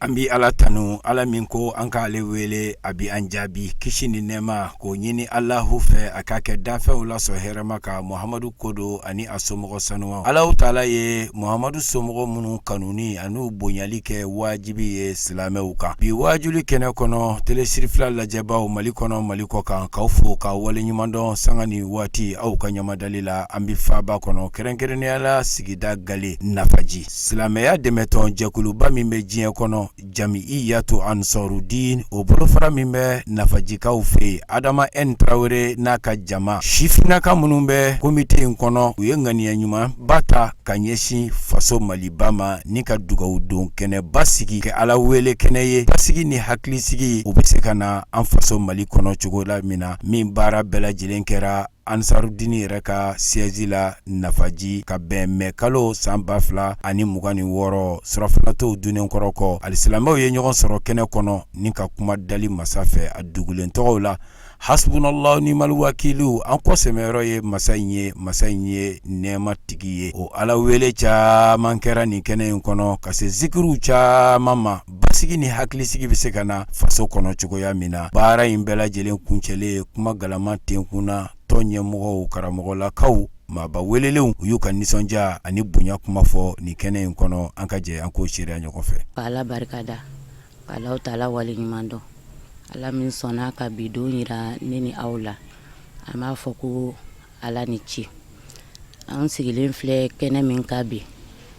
Ambi ala tanu ala min ko an ka ale wele abi an jaabi kisi ni nɛɛma ko ɲini Allahu fɛ a ka kɛ danfɛnw la sɔn hɛrɛma ka Muhamadu kodo ani a somɔgɔ sanuwa. Allahu taala ye Muhamadu somɔgɔ minnu kanuni ani bonyali kɛ wajibi ye silamɛw kan. Bi wajuli kɛnɛ kɔnɔ telesirifila lajɛbaw Mali kɔnɔ Mali kɔ kan k'aw fo ka wale ɲumandɔn sanga ni waati aw ka ɲamadali la an bi faaba kɔnɔ kɛrɛnkɛrɛnnenya la sigida gale nafaji. Silamɛya dɛmɛtɔn jɛkuluba min bɛ diɲɛ kɔnɔ Jami'iyatu Ansarudin o bolofara min bɛ nafajikaw fɛ Adama N Traoré n'a ka jama sifinaka minnu bɛ komite in kɔnɔ u ye ŋaniya ɲuman ba ta ka ɲɛsin faso Maliba ma ni ka dugawu don kɛnɛ basigi kɛ ala wele kɛnɛ ye basigi ni hakilisigi u bɛ se ka na an faso Mali kɔnɔ cogo la min na min baara bɛɛ lajɛlen kɛra Ansarudini yɛrɛ ka siège la nafaji ka bɛn mɛ kalo san 2026 surafanato dunen kɔrɔ kɔ alisilamɛw ye ɲɔgɔn sɔrɔ kɛnɛ kɔnɔ ni ka kuma dali masa fɛ a dugulen tɔgɔw la hasbunallahu ni'mal wakilu an kɔsɛmɛyɔrɔ ye masa in ye nɛɛma tigi ye o ala wele caman kɛra nin kɛnɛ in kɔnɔ ka se zikiruw caman ma basigi ni hakilisigi bɛ se ka na faso kɔnɔ cogoya min na baara in bɛɛ lajɛlen kuncɛlen kuma galama ten kunna tɔn ɲɛmɔgɔw karamɔgɔlakaw maaba welelenw u y'u ka nisɔndiya ani bonya kuma fɔ nin kɛnɛ in kɔnɔ an ka jɛ an k'o seereya ɲɔgɔn fɛ. Ala barikada Ala taala wale ɲuman dɔn Ala min sɔnna ka bidon yira ne ni aw la an b'a fɔ ko Ala ni ci an sigilen filɛ kɛnɛ min ka bi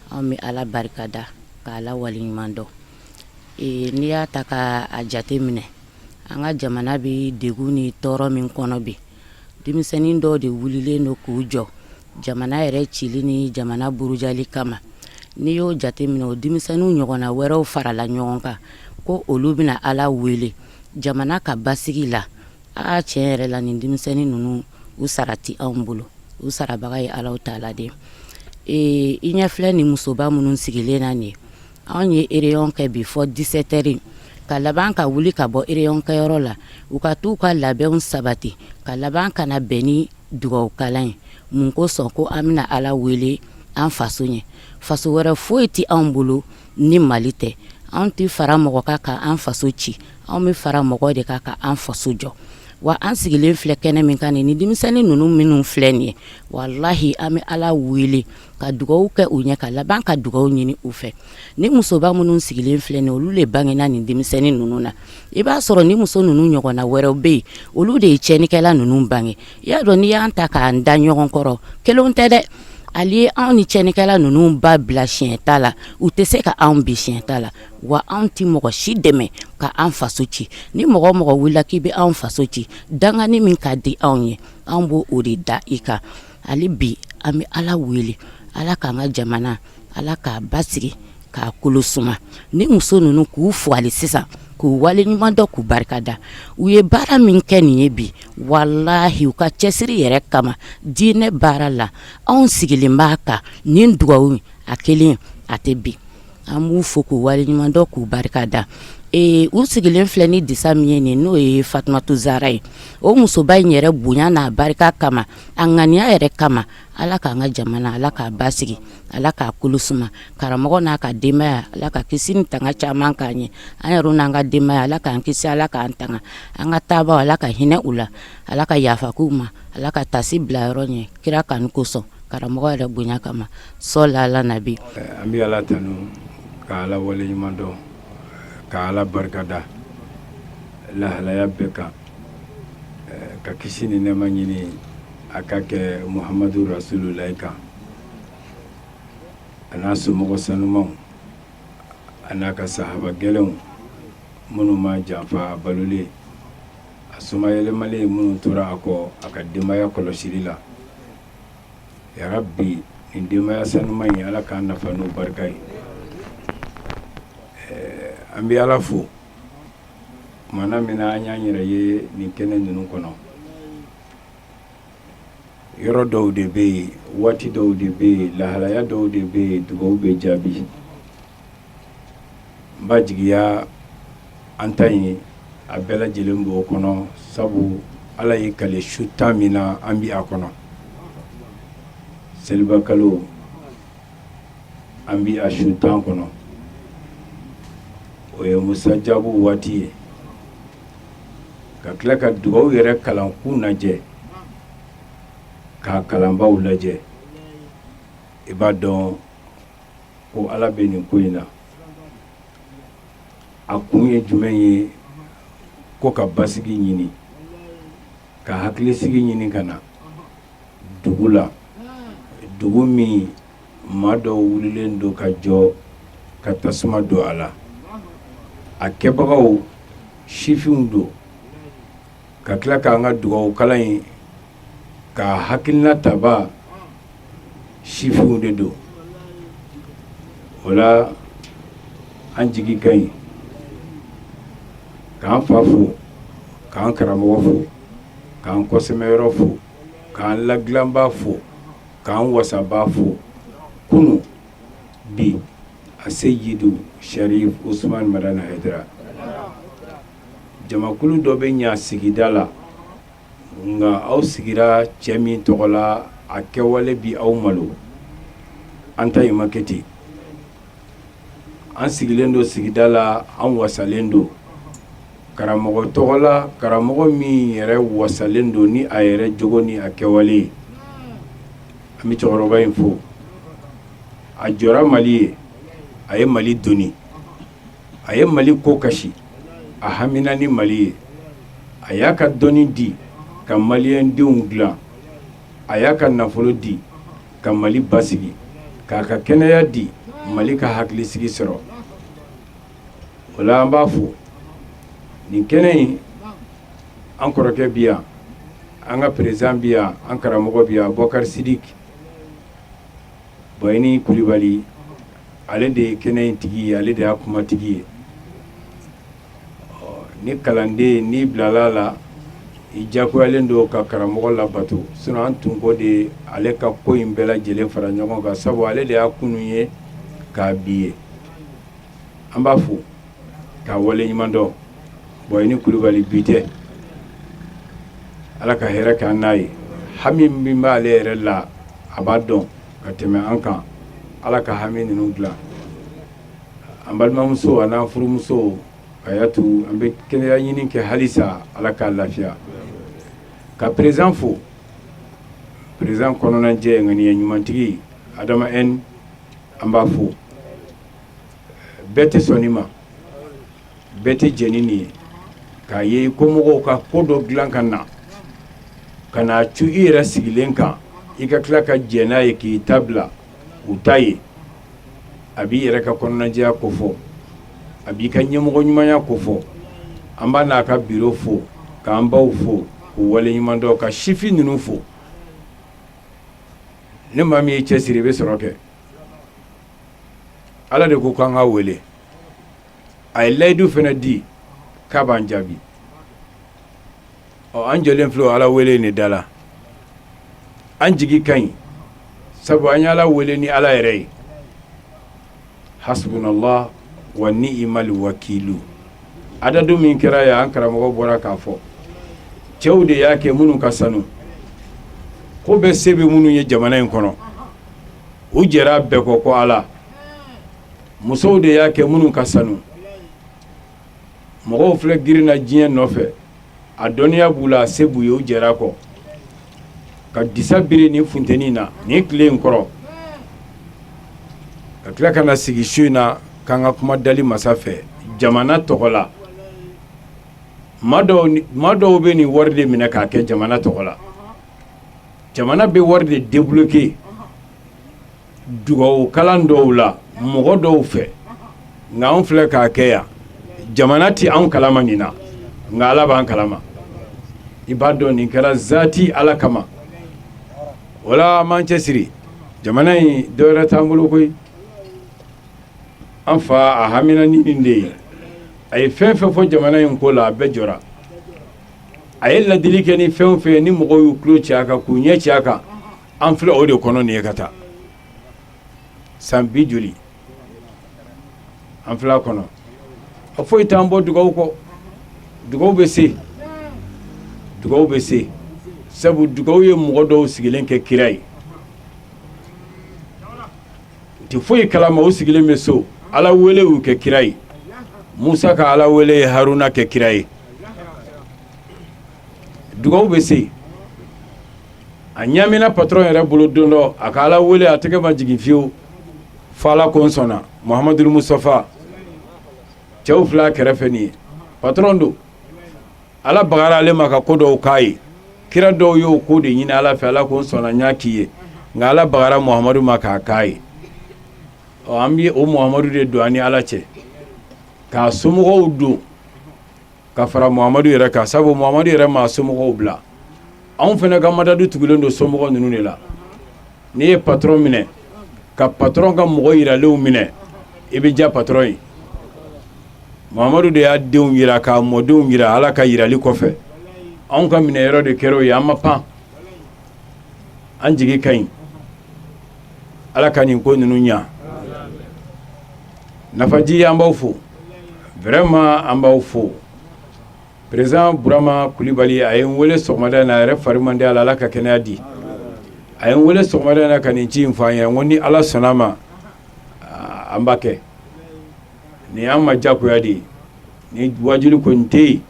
an bɛ Ala barikada ka Ala wale ɲuman dɔn n'i y'a ta ka a jate minɛ an ka jamana bɛ degun ni tɔɔrɔ min kɔnɔ bi denmisɛnnin dɔw de wulilen don k'u jɔ jamana yɛrɛ cili ni jamana burujali kama n'i y'o jate minɛ o denmisɛnninw ɲɔgɔnna wɛrɛw farala ɲɔgɔn kan ko olu bɛna Ala wele jamana ka basigi la tiɲɛ yɛrɛ la nin denmisɛnnin ninnu u sara ti anw bolo u sarabaga ye Ala taala de i ɲɛ filɛ ni musoba minnu sigilen na nin anw ye réunion kɛ bi fɔ 17 heures ka laban ka wuli ka bɔ réunion kɛyɔrɔ la u ka t'u ka labɛnw sabati ka laban kana bɛn ni dugawukalan ye mun kosɔn ko an bɛna Ala wele an faso ɲɛ faso wɛrɛ foyi ti anw bolo ni Mali tɛ anw ti fara mɔgɔ kan ka an faso ci anw bɛ fara mɔgɔ de kan ka an faso jɔ wa an sigilen filɛ kɛnɛ min kan ni denmisɛnnin ninnu minnu filɛ nin ye wallahi an bɛ Ala wele ka dugawu kɛ u ɲɛ ka laban ka dugawu ɲini u fɛ ni musoba minnu sigilen filɛ nin olu de bangena nin denmisɛnnin ninnu na i b'a sɔrɔ ni muso ninnu ɲɔgɔnna wɛrɛw bɛ yen olu de ye tiɲɛnikɛla ninnu bange i y'a dɔn n'i y'an ta k'an da ɲɔgɔn kɔrɔ kelenw tɛ dɛ ali anw ni tiɲɛnikɛla ninnu ba bila siɲɛ ta la u tɛ se ka anw bi siɲɛ ta la wa anw ti mɔgɔ si dɛmɛ ka an faso ci ni mɔgɔ mɔgɔ wulila k'i bɛ anw faso ci dangani min ka di anw ye anw b'o o de da i kan ali bi an bɛ Ala wele Ala k'an ka jamana Ala k'a basigi k'a kolo suma ni muso ninnu k'u fo hali sisan k'u wale ɲuman dɔn k'u barikada u ye baara min kɛ nin ye bi wallahi u ka cɛsiri yɛrɛ kama diinɛ baara la anw sigilen b'a kan nin dugawu a kelen a tɛ bi an b'u fo k'u wale ɲuman dɔn k'u barikada u sigilen filɛ ni disa min ye nin n'o ye Fatumatu Zara ye o musoba in yɛrɛ bonya n'a barika kama a ŋaniya yɛrɛ kama Ala k'an ka jamana Ala k'a basigi Ala k'a kolo suma karamɔgɔ n'a ka denbaya Ala ka kisi ni tanga caman k'an ye an yɛrɛ n'an ka denbaya Ala k'an kisi Ala k'an tanga an ka taabaw Ala ka hinɛ u la Ala ka yafa k'u ma Ala ka tasi bila yɔrɔ ɲɛ kira kanu kosɔn karamɔgɔ yɛrɛ bonya kama sɔla Ala nabi an bɛ Ala tanu ka Ala wale ɲuman dɔn ka Ala barikada lahalaya bɛɛ kan ka kisi ni nɛɛma ɲini a ka kɛ Muhamadu Rasululahi kan a n'a somɔgɔ sanumanw a n'a ka sahaba gɛlɛnw minnu ma janfa a balolen a somayɛlɛmalen minnu tora a kɔ a ka denbaya kɔlɔsili la ya rabbi nin denbaya sanuman ye ala k'an nafa n'o barika ye an bɛ ala fo kumana min na an y'an yɛrɛ ye nin kɛnɛ ninnu kɔnɔ yɔrɔ dɔw de bɛ yen waati dɔw de bɛ yen lahalaya dɔw de bɛ yen dugawu bɛ jaabi n b'a jigiya an ta ye a bɛɛ lajɛlen b'o kɔnɔ sabu ala ye kale su 10 min na an bi a kɔnɔ seliba kalo an bi a su 10 kɔnɔ o ye musajabu waati ye ka tila ka dugawu yɛrɛ kalankun lajɛ k'a kalanbaw lajɛ i b'a dɔn ko ala bɛ nin ko in na a kun ye jumɛn ye ko ka basigi ɲini ka hakilisigi ɲini ka na dugu la dugu min maa dɔw wulilen don ka jɔ ka tasuma don a la a kɛbagaw sifinw don ka tila k'an ka dugawu kalan in ka hakilina taba sifinw de don o la an jigi ka ɲi k'an fa fo k'an karamɔgɔ fo k'an kɔsɛmɛyɔrɔ fo k'an ladilanba fo k'an wasaba fo kunu bi a seyidu sharif usman madana haidara jamakulu dɔ bɛ ɲa sigida la nga aw sigira cɛ min tɔgɔ la a kɛwale bi aw malo an ta ye makɛti an sigilen don sigida la an wasalen don karamɔgɔ tɔgɔ la karamɔgɔ min yɛrɛ wasalen don ni a yɛrɛ jogo ni a kɛwale an bɛ cɛkɔrɔba in fo a jɔra mali ye a ye mali doni a ye mali ko kasi a hamina ni mali ye a y'a ka dɔnni di ka maliyɛn denw dilan a y'a ka nafolo di ka mali basigi k'a ka kɛnɛya di mali ka hakilisigi sɔrɔ o la an b'a fo nin kɛnɛ in an kɔrɔkɛ bi yan an ka président bi yan an karamɔgɔ bi yan Bɔkari Sidiki Bayini Kulibali ale de ye kɛnɛ in tigi ye ale de y'a kuma tigi ye ni kalanden ni bilala la i jagoyalen don ka karamɔgɔ labato sinon an tun ko de ale ka ko in bɛɛ lajɛlen fara ɲɔgɔn kan sabu ale de y'a kunu ye k'a bi ye an b'a fo k'a wale ɲuman dɔn Bayini Kulibali bi tɛ ala ka hɛrɛ k'an n'a ye hami min b'ale yɛrɛ la a b'a dɔn ka tɛmɛ an kan ala ka hami ninnu dilan an balimamuso a n'an furumuso a y'a to an bɛ kɛnɛya ɲini kɛ halisa ala k'a lafiya ka président fo président kɔnɔnajɛ ŋaniya ɲumantigi Adama N an b'a fo bɛɛ tɛ sɔn nin ma bɛɛ tɛ jɛn ni nin ye k'a ye ko mɔgɔw ka ko dɔ dilan ka na ka n'a cu i yɛrɛ sigilen kan i ka tila ka jɛn n'a ye k'i ta bila u ta ye a b'i yɛrɛ ka kɔnɔnajɛya ko fɔ a b'i ka ɲɛmɔgɔ ɲumanya ko fɔ an b'a n'a ka biro fo k'an baw fo k'u wale ɲuman dɔn ka sifin ninnu fo ne maa min ye cɛsiri i bɛ sɔrɔ kɛ ala de ko k'an ka wele a ye layidu fana di k'a b'an jaabi an jɔlen filɛ ala wele ne da la an jigi ka ɲi sabu an y'ala wele ni ala yɛrɛ ye hasbunallah wa ni'mal wakilu adadu min kɛra ya an karamɔgɔ bɔra k'a fɔ cɛw de y'a kɛ minnu ka sanu ko bɛɛ se bɛ minnu ye jamana in kɔnɔ u jɛra bɛɛ kɔ ko ala musow de y'a kɛ minnu ka sanu mɔgɔw filɛ girinna diɲɛ nɔfɛ a dɔnniya b'u la a se b'u ye u jɛra kɔ ka disa biri ni funteni na ni tile in kɔrɔ ka tila ka na sigi su in na k'an ka kuma dali masa fɛ jamana tɔgɔ la maa dɔw bɛ nin wari de minɛ k'a kɛ jamana tɔgɔ la jamana bɛ wari de débloquer dugawu kalan dɔw la mɔgɔ dɔw fɛ nka anw filɛ k'a kɛ yan jamana ti anw kalama nin na nka ala b'an kalama i b'a dɔn nin kɛra zati ala kama wala man cɛsiri jamana in dɔwɛrɛ t'an bolo koyi an fa a hamina ni nin de ye a ye fɛn fɛn fɔ jamana in ko la a bɛɛ jɔra a ye ladili kɛ ni fɛn fɛn ni mɔgɔw y'u tulo ci a kan k'u ɲɛ ci a kan an filɛ o de kɔnɔ nin ye ka taa san 20 joli an filɛ a kɔnɔ a foyi t'an bɔ dugawu kɔ dugawu bɛ se sabu dugawu ye mɔgɔ dɔw sigilen kɛ kira ye u tɛ foyi kalama u sigilen bɛ so ala wele y'u kɛ kira ye Musa ka ala wele ye Haruna kɛ kira ye dugawu bɛ se a ɲamina patron yɛrɛ bolo don dɔ a ka ala wele a tɛgɛ ma jigin fiyewu fo ala ko n sɔnna Muhamadu Mustafa cɛw fila kɛrɛfɛ nin ye patron don ala bagara ale ma ka ko dɔw k'a ye kira dɔw y'o ko de ɲini ala fɛ ala ko n sɔnna n y'a k'i ye nka ala bagara Muhamadu ma k'a k'a ye an bɛ o Muhamadu de don ani ala cɛ k'a somɔgɔw don ka fara Muhamadu yɛrɛ kan sabu Muhamadu yɛrɛ ma somɔgɔw bila anw fana ka madadu tugulen don somɔgɔ ninnu de la n'i ye patron minɛ ka patron ka mɔgɔ yiralenw minɛ i bɛ ja patron ye Muhamadu de y'a denw yira k'a mɔdenw yira ala ka yirali kɔfɛ anw ka minɛ yɔrɔ de kɛra o ye an ma pan an jigi ka ɲi ala ka nin ko ninnu ɲa nafaji an b'aw fo vraiment an b'aw fo président Burama Kulibali a ye n wele sɔgɔmada in na a yɛrɛ fari man di a la ala ka kɛnɛya di a ye n wele sɔgɔmada in na ka nin ci in fɔ an ye n ko ni ala sɔnna ma an b'a kɛ nin y'an ma diyagoya de ye ni wajuli kɔni tɛ yen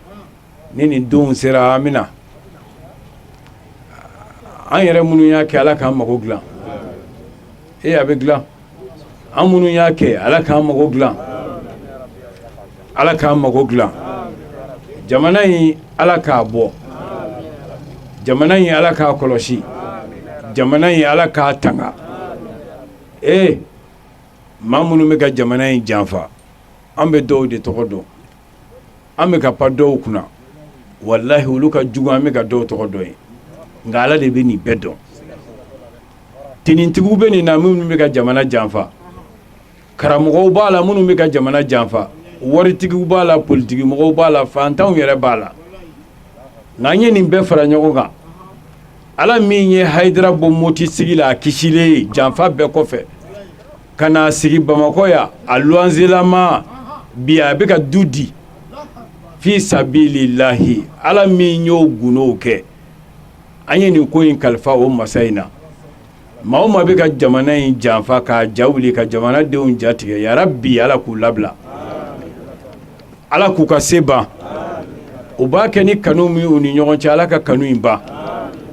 ni nin donw sera an bɛna an yɛrɛ minnu y'a kɛ ala k'an mago dilan a bɛ dilan an minnu y'a kɛ ala k'an mago dilan ala k'an mago dilan jamana in ala k'a bɔ jamana in ala k'a kɔlɔsi jamana in ala k'a tanga maa minnu bɛ ka jamana in janfa an bɛ dɔw de tɔgɔ dɔn an bɛ ka pa dɔw kunna wallahi olu ka jugu an bɛ ka dɔw tɔgɔ dɔn ye nka ala de bɛ nin bɛɛ dɔn tinitigiw bɛ nin na minnu bɛ ka jamana janfa karamɔgɔw b'a la minnu bɛ ka jamana janfa waritigiw b'a la politigimɔgɔw b'a la fantanw yɛrɛ b'a la nka an ye nin bɛɛ fara ɲɔgɔn kan ala min ye Hayidara bɔ Moti sigi la a kisilen ye janfa bɛɛ kɔfɛ ka na sigi Bamakɔ yan a luwanzelama bi a bɛ ka du di fi sabilillahi ala min y'o gundo kɛ an ye nin ko in kalifa o masa in na maa o maa bɛ ka jamana in janfa k'a ja wuli ka jamana denw ja tigɛ ya rabbi ala k'u labila ala k'u ka se ban u b'a kɛ ni kanu min u ni ɲɔgɔn cɛ ala ka kanu in ban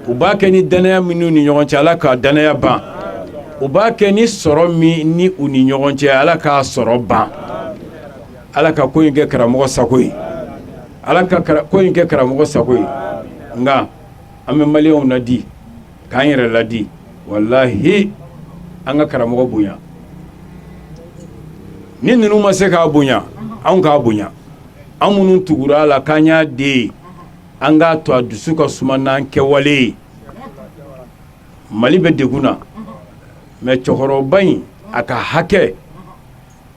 u b'a kɛ ni danaya min u ni ɲɔgɔn cɛ ala ka danaya ban u b'a kɛ ni sɔrɔ min ni u ni ɲɔgɔn cɛ ala k'a sɔrɔ ban ala ka ko in kɛ karamɔgɔ sago ye ala ka ko in kɛ karamɔgɔ sago ye nka an bɛ maliyɛnw ladi k'an yɛrɛ ladi wallahi an ka karamɔgɔ bonya ni ninnu ma se k'a bonya anw k'a bonya an minnu tugura a la k'an y'a den an k'a to a dusu ka suma n'an kɛwale ye mali bɛ degun na mais cɛkɔrɔba in a ka hakɛ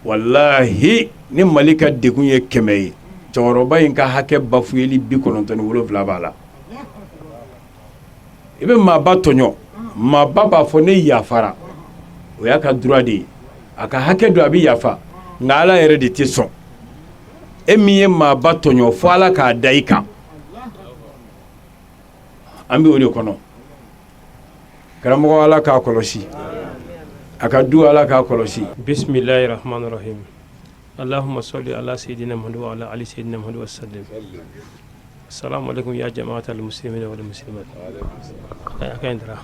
wallahi ni mali ka degun ye 100 ye cɛkɔrɔba in ka hakɛ bafuyeli 97 b'a la i bɛ maaba tɔɲɔ maaba b'a fɔ ne yafara o y'a ka droit de ye a ka hakɛ don a bɛ yafa nka ala yɛrɛ de tɛ sɔn e min ye maaba tɔɲɔ fo ala k'a da i kan an bɛ o de kɔnɔ karamɔgɔ ala k'a kɔlɔsi a ka du ala k'a kɔlɔsi bismillahirrahmanirrahim allahumma salli ala sayyidina muhammad wa ala ali sayyidina muhammad wa sallim assalamu alaikum ya jama'atal muslimina wal muslimat akayndra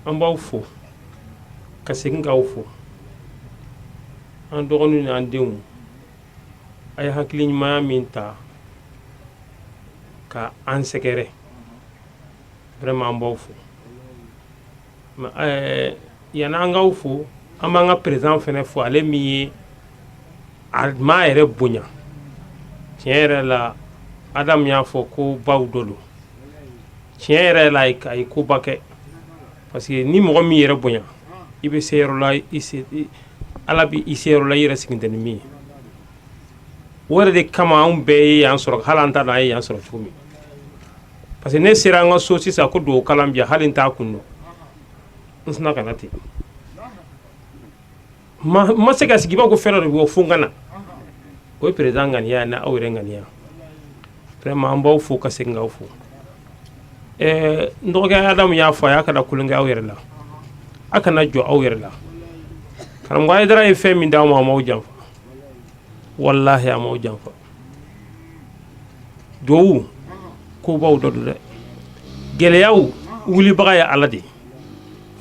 an b'aw fo ka segin k'aw fo an dɔgɔninw n'an denw a ye hakili ɲumanya min ta ka an sɛgɛrɛ vraiment an b'aw fo yani an k'aw fo an b'an ka président fɛnɛ fo ale min ye a m'a yɛrɛ bonya tiɲɛ yɛrɛ la Adam y'a fɔ ko baw dɔ don tiɲɛ yɛrɛ la a ye koba kɛ parce que ni mɔgɔ min yɛrɛ bonya i bɛ se yɔrɔ la ala bi i se yɔrɔ la i yɛrɛ sigin tɛ ni min ye o yɛrɛ de kama anw bɛɛ ye yan sɔrɔ hali an ta dɔn an ye yan sɔrɔ cogo min parce que ne sera an ka so sisan ko dugawu kalan bi yan hali n t'a kun dɔn n sina ka na ten ma se ka sigi i b'a ko fɛn dɔ de bɔ fo n ka na o ye président ŋaniya ni aw yɛrɛ ŋaniya vraiment an b'aw fo ka segin k'aw fo n dɔgɔkɛ adamu y'a fɔ a y'a kana kulonkɛ aw yɛrɛ la a kana jɔ aw yɛrɛ la karamɔgɔ Hayidara ye fɛn min d'aw ma a m'aw janfa wallahi a m'aw janfa duwawu kobaw dɔ don dɛ gɛlɛyaw wulibaga ye ala de ye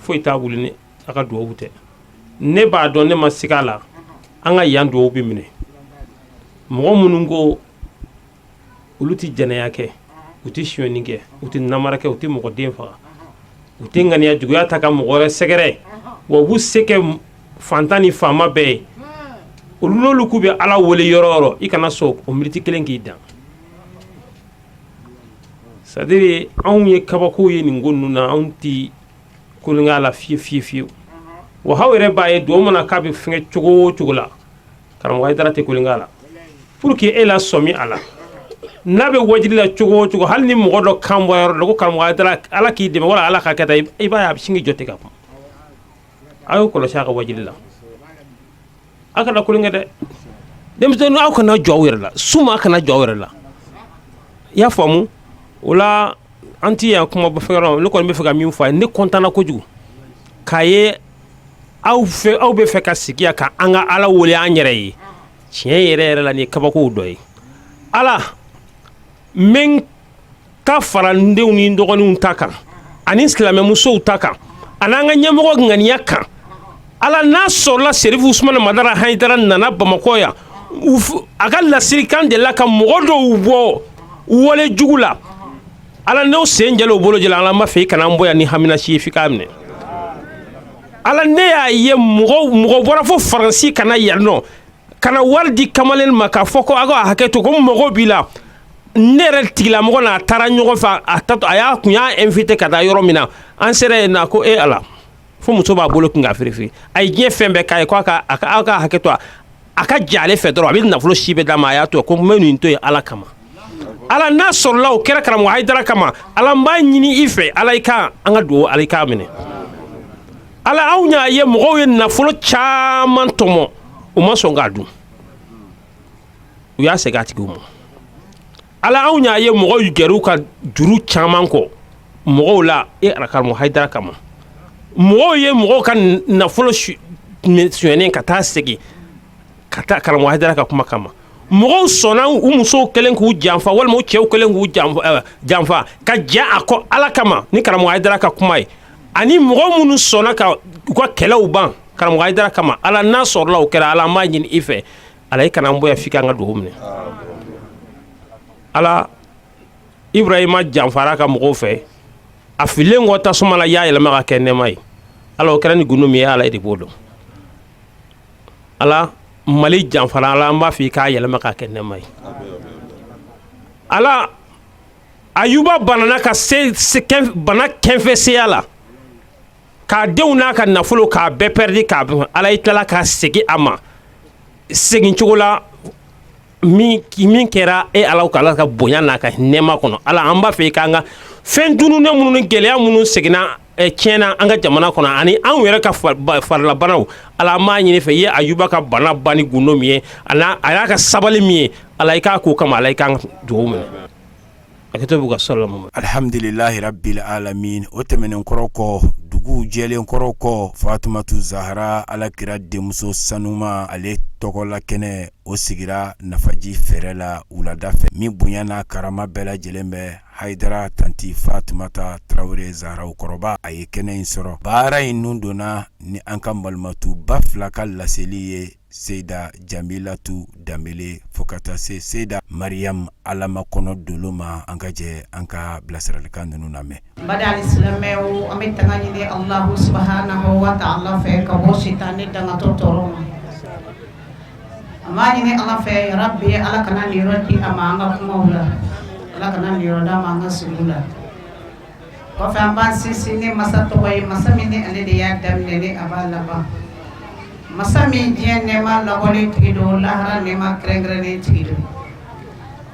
foyi t'a wuli ni a ka duwawu tɛ ne b'a dɔn ne ma sigi a la an ka yan duwawu bi minɛ mɔgɔ minnu ko olu tɛ jɛnɛya kɛ u tɛ suyɛnni kɛ u tɛ namara kɛ u tɛ mɔgɔ den faga u tɛ ŋaniya juguya ta ka mɔgɔ wɛrɛ sɛgɛrɛ wa u b'u se kɛ fantan ni faama bɛɛ ye olu n'olu k'u bɛ ala wele yɔrɔ o yɔrɔ i kana sɔn o miniti kelen k'i dan c'est à dire anw ye kabakow ye nin ko ninnu na anw tɛ kulonkɛ a la fiyewu wa aw yɛrɛ b'a ye duwawu mana k'a bɛ fɛngɛ cogo o cogo la karamɔgɔ Hayidara tɛ kulonkɛ a la pour que e la sɔmi a la n'a bɛ wajiri la cogo o cogo hali ni mɔgɔ dɔ kan bɔ yɔrɔ la ko karamɔgɔ Hayidara ala k'i dɛmɛ wala ala ka kɛ tan i b'a ye a bɛ sin k'i jɔ ten ka kuma a y'o kɔlɔsi a ka wajiri la a kana kulonkɛ dɛ denmisɛnninw aw kana jɔ aw yɛrɛ la suma kana jɔ aw yɛrɛ la i y'a faamu o la an ti yan kuma fɛn yɔrɔ ne kɔni bɛ fɛ ka min fɔ a ye ne kɔntanna kojugu k'a ye aw bɛ fɛ ka sigi yan ka an ka ala wele an yɛrɛ ye tiɲɛ yɛrɛ yɛrɛ la nin ye kabakow dɔ ye ala n bɛ n ta fara n denw ni n dɔgɔninw ta kan ani silamɛmusow ta kan ani an ka ɲɛmɔgɔ ŋaniya kan ala n'a sɔrɔla Serifu Usumani Madara Hayidara nana Bamakɔ yan a ka lasirikan de la ka mɔgɔ dɔw bɔ wale jugu la ala n'aw sen jɛla o bolo jɛla ala ma fɛ i kana an bɔ yan ni haminasi ye f'i k'a minɛ ala ne y'a ye mɔgɔ bɔra fo Faransi kana yan nɔ kana wari di kamalen ma k'a fɔ ko a ka hakɛ to ko mɔgɔ b'i la ne yɛrɛ tigilamɔgɔ n'a taara ɲɔgɔn fɛ a kun y'a invité ka taa yɔrɔ min na an sera yen na ko ala fo muso b'a bolo kun ka ferefe a ye diɲɛ fɛn bɛɛ k'a ye ko aw ka hakɛ to a ka jɛ ale fɛ dɔrɔn a bɛ nafolo si bɛɛ d'a ma a y'a to ko n bɛ nin to yen ala kama ala n'a sɔrɔla o kɛra karamɔgɔ Hayidara kama ala n b'a ɲini i fɛ ala i ka an ka duwawu ala i k'a minɛ ala aw y'a ye mɔgɔw ye nafolo caman tɔmɔ u ma sɔn k'a dun u y'a segin a tigiw ma ala aw y'a ye mɔgɔw gɛrɛu ka juru caman kɔ mɔgɔw la karamɔgɔ Hayidara kama mɔgɔw ye mɔgɔw ka nafolo suyɛnen ka taa segin ka taa karamɔgɔ Hayidara ka kuma kama mɔgɔw sɔnna u musow kɛlen k'u janfa walima u cɛw kɛlen k'u janfa ka jɛ a kɔ ala kama ni karamɔgɔ Hayidara ka kuma ye ani mɔgɔ minnu sɔnna ka u ka kɛlɛw ban karamɔgɔ Hayidara kama ala n'a sɔrɔla o kɛra ala an b'a ɲini i fɛ ala i kana an bɔ yan f'i k'an ka duwawu minɛ ala Ibrahima janfara ka mɔgɔw fɛ a fililen kɔ tasuma la y'a yɛlɛma ka kɛ nɛɛma ye ala o kɛra ni gundo min ye ala e de b'o dɔn ala Mali janfara ala an b'a fɔ i k'a yɛlɛma k'a kɛ nɛɛma ye ala Ayuba banana ka bana kɛnfɛseya la k'a denw n'a ka nafolo k'a bɛɛ pɛridi k'a ala i tilala k'a segin a ma segin cogo la min kɛra ala ka bonya n'a ka nɛɛma kɔnɔ ala an b'a fɛ i k'an ka fɛn dununen minnu ni gɛlɛya minnu seginna tiɲɛna an ka jamana kɔnɔ ani anw yɛrɛ ka farilabanaw ala an b'a ɲini fɛ i ye Ayuba ka bana ban ni gundo min ye a y'a ka sabali min ye ala i k'a k'o kama ala i k'an ka duwawu minɛ alhamdulillahi rabbil alamin o tɛmɛnen kɔrɔ kɔ dugu jɛlen kɔrɔ kɔ Fatumatu Zahara alakira denmuso sanuma ale tɔgɔla kɛnɛ o sigira nafaji fɛrɛ la wulada fɛ min bonya n'a karama bɛɛ lajɛlen bɛ Hayidara tanti Fatumata Tarawele Zahara kɔrɔba a ye kɛnɛ in sɔrɔ baara in nun donna ni an ka balimatu ba fila ka laseli ye Seyda Jamilatu Danbele fo ka taa se Seyda Mariam Alama kɔnɔ dolo ma an ka jɛ an ka bilasiralikan ninnu lamɛn. Badal silamɛw an bɛ tanga ɲini Allahu subhanahu wa ta'ala fɛ ka bɔ sitanɛ dangatɔ tɔɔrɔ ma. An b'a ɲini ala fɛ Rabbi ala kana nin yɔrɔ di a ma an ka kumaw la ala kana nin yɔrɔ d'a ma an ka sigiw la. ko fa ban sisi ni masa to way masa mi ni ale de ya dam ne ni abala ba masa mi dien ne ma la wole tido lahara ne ma krengre ne tido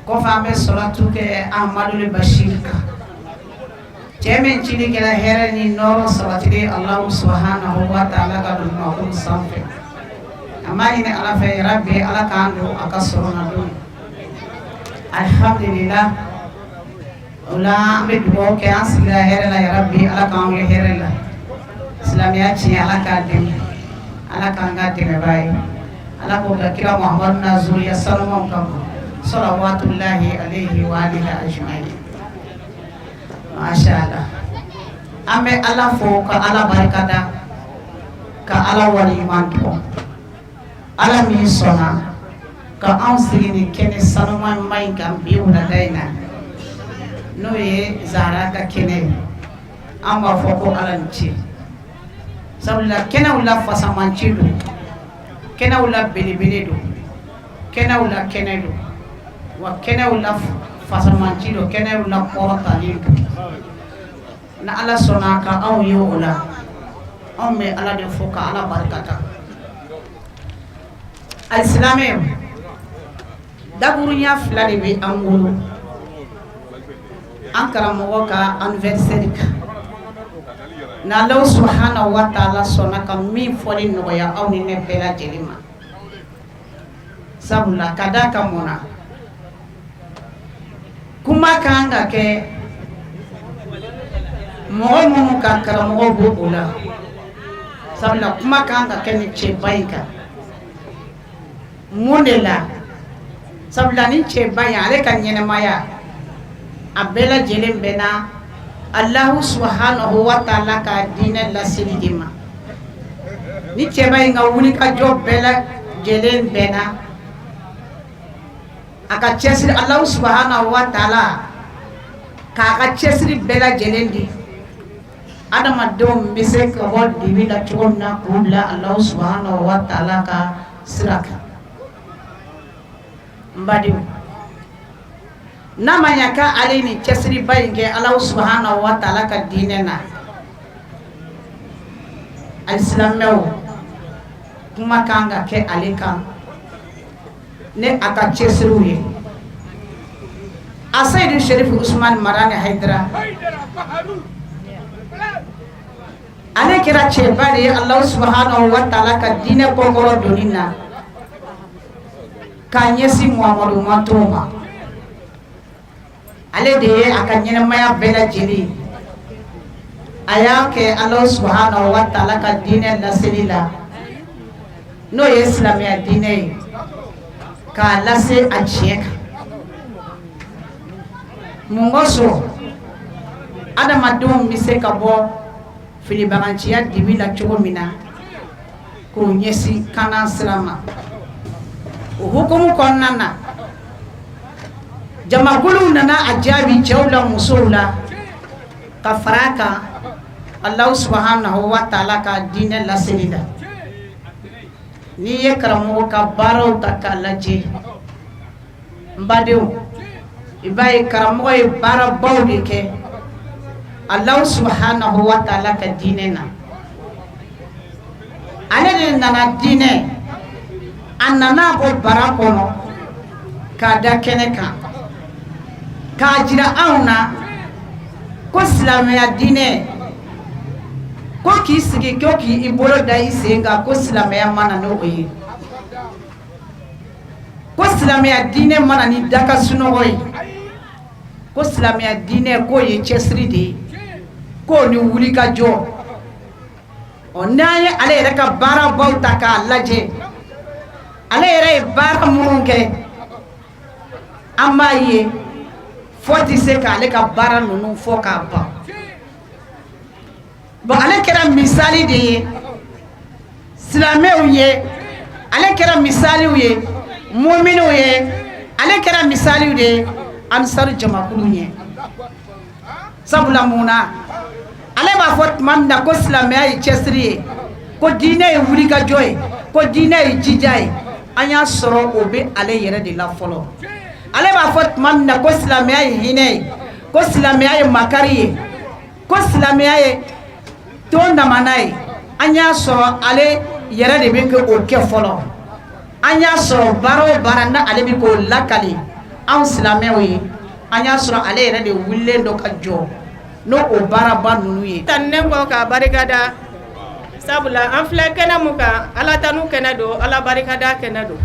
ko fa me salatu ke ahmadul bashir ka jemen chini ke la here ni noro salati allah subhanahu wa ta'ala ka dum ma ko sampe amma ina ala fa rabbi ala kando akasrona dum alhamdulillah Ola ambe duo ke asila here la ya rabbi ala ka ngi here la islamia chi ala ka dem ala ka ngati me bay ala ko ga kira muhammad nazul ya sallallahu salawatullahi alayhi wa alihi ajma'in mashallah ambe ala fo ka ala barakada ka ala wali manto ala mi sona ka an sigini kene salama mai kam biu na daina no ye zara ka kene amba foko alanci sabula kene wala fasamanci do kene wala belebele do kene wala kene do wa kene wala fasamanci do kene wala porta do na ala sona ka aw yo wala me ala de foka ala barakata al-islamé daburunya flade be angolo ankara mo ka anniversaire ka na Allah subhanahu wa ta'ala sona ka mi foli no ya aw ni ne bela jelima sabula kadaka mona kuma kanga ke mo ka kara mo bola sabula kuma kanga ke ni chebaika monela sabula ni chebaya ale kan nyene maya abela jelem bena Allah subhanahu wa ta'ala ka dina la silidima ni cheba inga wuni ka job bela jelem bena aka chesri Allah subhanahu wa ta'ala ka aka chesri bela jelendi adama dom mise ka hol dibi la chonna kula Allah subhanahu wa ta'ala ka siraka mbadiu namanya ka alini chesri bayinge Allah subhanahu wa ta'ala ka dinena al-islamew kuma kanga ke alika ne aka chesruye asaidu sharif usman marani haidara ane kira chebari Allah subhanahu wa ta'ala ka dine kokoro donina kanyesi muhammadu matoma ale de aka nyene maya bela jeli aya ke Allah subhanahu wa ta'ala ka dine la selila no islamia dine ka lase achiek mungoso adama dum mise ka bo fili baganchiya dibila chogomina ko nyesi kana salama hukumu konnana jama gulu nana ajabi jawla musula kafaraka Allah subhanahu wa ta'ala ka dine la selida ni ye karamo ka baro takalaje mbadeu ibaye karamo e bara bawde ke Allah subhanahu wa ta'ala ka dine na ane nana dine anana ko barakono ka da keneka ka jira auna ko silamaya dine ko ki sigi ko ki ibolo da isenga ko silamaya mana no oyi ko silamaya dine mana ni daka suno oyi ko silamaya dine ko ye chesri de ko ni wuli ka jo onaye ale reka bara bauta ka laje ale re bara munke amaye foti se ka ale ka bara nunu fo ka ba bon ale kera misali de ye silameu ye ale kera misali ye mu'minu ye ale kera misali de ansar jamakulu ye sabula muna ale ba fot mamna ko silamea ye chesri ko dine ye wuli ka joy ko dine ye jijay anya soro obe ale yere de la folo ale ba fot mamna ko silamea ye hine ko silamea ye makari ko silamɛya ye ton damana ye an y'a sɔrɔ ale yɛrɛ de bɛ k'o kɛ fɔlɔ an y'a sɔrɔ baara o baara na ale bɛ k'o lakali anw silamɛw ye an y'a sɔrɔ ale yɛrɛ de wulilen dɔ ka jɔ n'o o baaraba ninnu ye. Tannen kɔ ka barikada sabula an filɛ kɛnɛ mun kan ala tanu kɛnɛ don ala barikada kɛnɛ don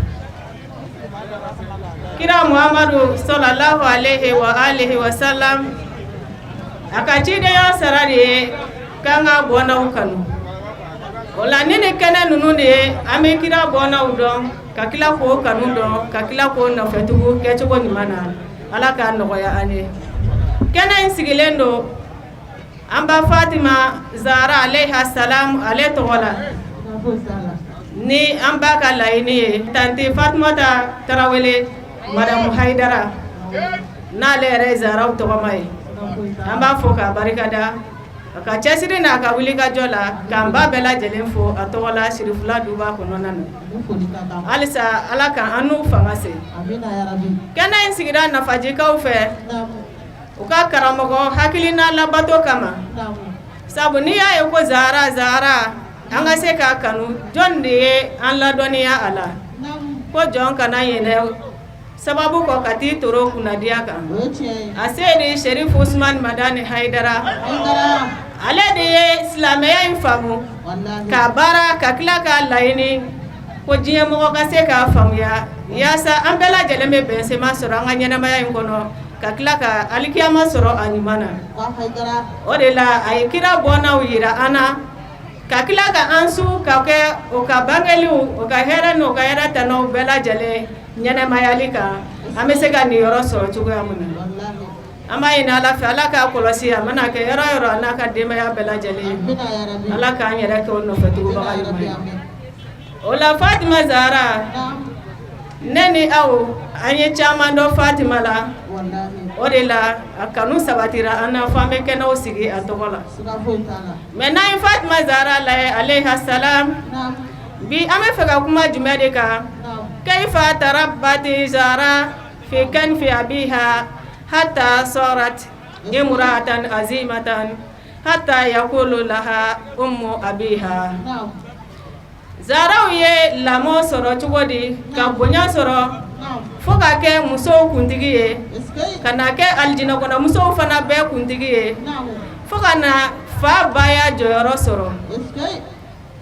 kira muhamadu sallallahu alaihi wa alihi wa sallam a ka cidenya sara de ye k'an ka bɔnnaw kanu o la ni ni kɛnɛ ninnu de ye an bɛ kira bɔnnaw dɔn ka tila k'o kanu dɔn ka tila k'o nɔfɛtugu kɛcogo ɲuman na ala k'a nɔgɔya an ye. Kɛnɛ in sigilen don an ba Fatima Zahra alayha salam ale tɔgɔ la ni an ba ka laɲini ye tanti Fatumata Tarawele Madamu Haidara n'ale yɛrɛ Zahraw tɔgɔma ye an b'a fɔ k'a barikada a ka cɛsiri n'a ka wulikajɔ la k'an ba bɛɛ lajɛlen fo a tɔgɔ la Sirifula duba kɔnɔna na halisa ala ka an n'u fanga se. Kɛnɛ in sigira nafajikaw fɛ u ka karamɔgɔ hakilina labato kama sabu n'i y'a ye ko Zahra an ka se k'a kanu jɔn de ye an ladɔnniya a la ko jɔn kana yɛlɛ sababu kɔ ka t'i toro kunnadiya kan a se de Sherif Usman Madani Haidara ale de ye silamɛya in faamu k'a baara ka tila k'a laɲini ko diɲɛ mɔgɔ ka se k'a faamuya yaasa an bɛɛ lajɛlen bɛ bɛnsema sɔrɔ an ka ɲɛnamaya in kɔnɔ ka tila ka alikiyama sɔrɔ a ɲuman na o de la a ye kira bɔnnaw yira an na ka tila ka an su ka kɛ o ka bangeliw o ka hɛrɛ n'o ka hɛrɛ tanaw bɛɛ lajɛlen ɲɛnɛmayali kan an bɛ se ka nin yɔrɔ sɔrɔ cogoya min na an b'a ɲini ala fɛ ala k'a kɔlɔsi a mana kɛ yɔrɔ yɔrɔ a n'a ka denbaya bɛɛ lajɛlen ala k'an yɛrɛ kɛ o nɔfɛtugubaga ɲuman ye. O la Fatima Zahra ne ni aw an ye caman dɔn Fatima la o de la a kanu sabatira an na fɔ an bɛ kɛnɛw sigi a tɔgɔ la mɛ n'an ye Fatima Zahra lajɛ alayha salam bi an bɛ fɛ ka kuma jumɛn de kan kayfa tarabbati Zahra fi kanfi abiha hatta sarat imra'atan azimatan hatta yaqulu laha ummu abiha. Zahraw ye lamɔ sɔrɔ cogo di ka bonya sɔrɔ fo ka kɛ musow kuntigi ye ka na kɛ alijinɛ kɔnɔ musow fana bɛɛ kuntigi ye fo ka na fa baya jɔyɔrɔ sɔrɔ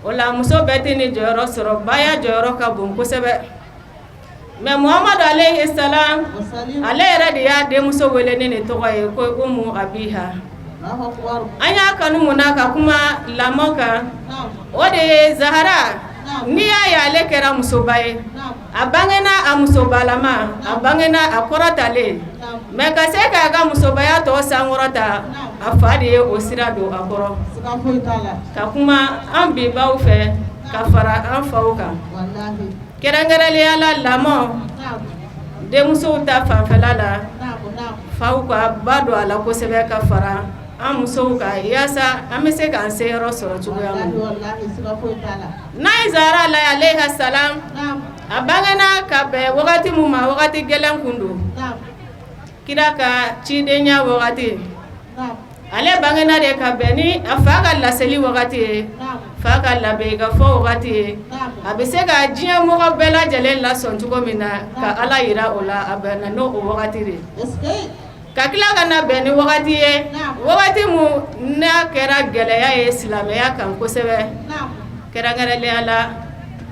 o la muso bɛɛ tɛ ni jɔyɔrɔ sɔrɔ baya jɔyɔrɔ ka bon kosɛbɛ mɛ Muhamadu alayhi salam ale yɛrɛ de y'a denmuso wele ni nin tɔgɔ ye ko Ummu Abiha. An y'a kanu mun na ka kuma lamɔ kan o de ye Zahra n'i y'a ye ale kɛra musoba ye a bangena a musobalama a bangena a kɔrɔtalen mɛ ka se k'a ka musobaya tɔ sankɔrɔta a fa de ye o sira don a kɔrɔ ka kuma an bibaw fɛ ka fara an faw kan kɛrɛnkɛrɛnnenya la lamɔ denmusow ta fanfɛla la faw ka ba don a la kosɛbɛ ka fara an musow ka yaasa an bɛ se k'an se yɔrɔ sɔrɔ cogoya min n'a ye Zahra lajɛ alayha salam a bangena ka bɛn wagati min ma wagati gɛlɛn kun don kira ka cidenya wagati ale bangena de ka bɛn ni a fa ka laseli wagati ye fa ka labɛnkafɔ wagati ye a bɛ se ka diɲɛ mɔgɔ bɛɛ lajɛlen lasɔn cogo min na ka ala yira o la a bɛnna n'o wagati de ka tila ka na bɛn ni wagati ye wagati mun n'a kɛra gɛlɛya ye silamɛya kan kosɛbɛ kɛrɛnkɛrɛnnenya la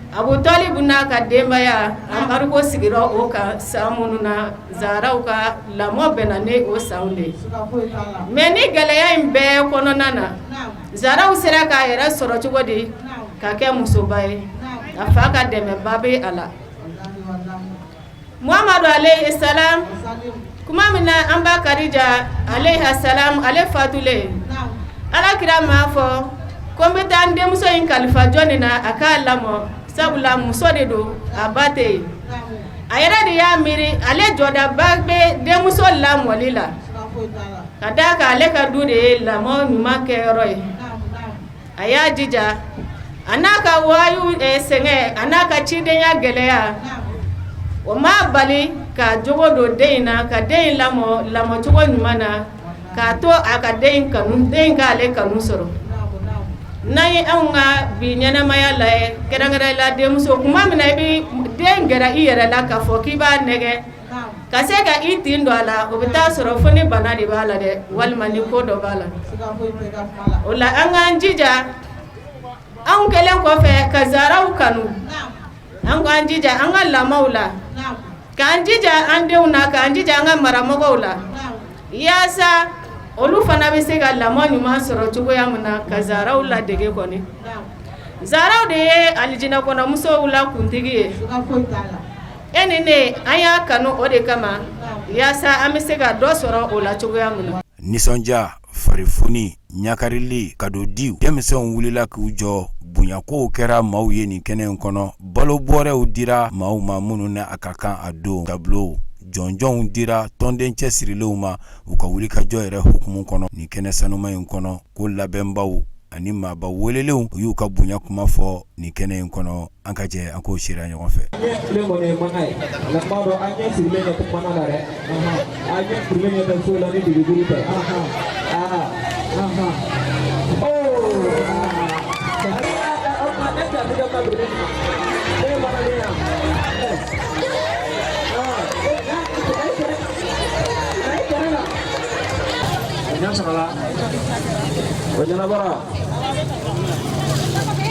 Abu Talib n'a ka denbaya embargo sigira o kan san minnu na Zahraw ka lamɔ bɛnna ni o sanw de mɛ ni gɛlɛya in bɛɛ kɔnɔna na Zahraw sera k'a yɛrɛ sɔrɔ cogo di ka kɛ musoba ye a fa ka dɛmɛba bɛ a la Muhamadu alayhi salam kuma min na an ba Kadija alayha salam ale fatule alakira m'a fɔ ko n bɛ taa n denmuso in kalifa jɔnni na a k'a lamɔ sabula muso de don a ba tɛ yen a yɛrɛ de y'a miiri ale jɔdaba bɛ denmuso lamɔli la ka d'a kan ale ka du de ye lamɔ ɲuman kɛyɔrɔ ye a y'a jija a n'a ka wayu sɛgɛn a n'a ka cidenya gɛlɛya o ma bali ka jogo don den in na ka den in lamɔ cogo ɲuman na k'a to a ka den kanu den k'ale kanu sɔrɔ n'an ye anw ka bi ɲɛnamaya lajɛ kɛrɛnkɛrɛnnenya la denmuso kuma min na i bɛ den gɛrɛ i yɛrɛ la k'a fɔ k'i b'a nɛgɛ ka se ka i tin don a la o bɛ taa sɔrɔ fo ni bana de b'a la dɛ walima ni ko dɔ b'a la o la an k'an jija anw kɛlen kɔfɛ ka zaraw kanu an k'an jija an ka lamɔw la k'an jija an denw na k'an jija an ka maramɔgɔw la yaasa olu fana bɛ se ka lamɔ ɲuman sɔrɔ cogoya min na ka zaraw ladege kɔni zaraw de ye alijinɛ kɔnɔ musow la kuntigi ye e ni ne an y'a kanu o de kama yaasa an bɛ se ka dɔ sɔrɔ o la cogoya min na. Nisɔndiya farifoni ɲakarili ka don diw denmisɛnw wulila k'u jɔ bonyakow kɛra maaw ye nin kɛnɛ in kɔnɔ balo bɔrɛw dira maaw ma minnu na a ka kan a don tableau jɔnjɔnw dira tɔnden cɛsirilenw ma u ka wuli ka jɔ yɛrɛ hukumu kɔnɔ nin kɛnɛ sanuma in kɔnɔ ko labɛnbaw ani maaba welelenw u y'u ka bonya kuma fɔ nin kɛnɛ in kɔnɔ an ka jɛ an k'o seereya ɲɔgɔn fɛ.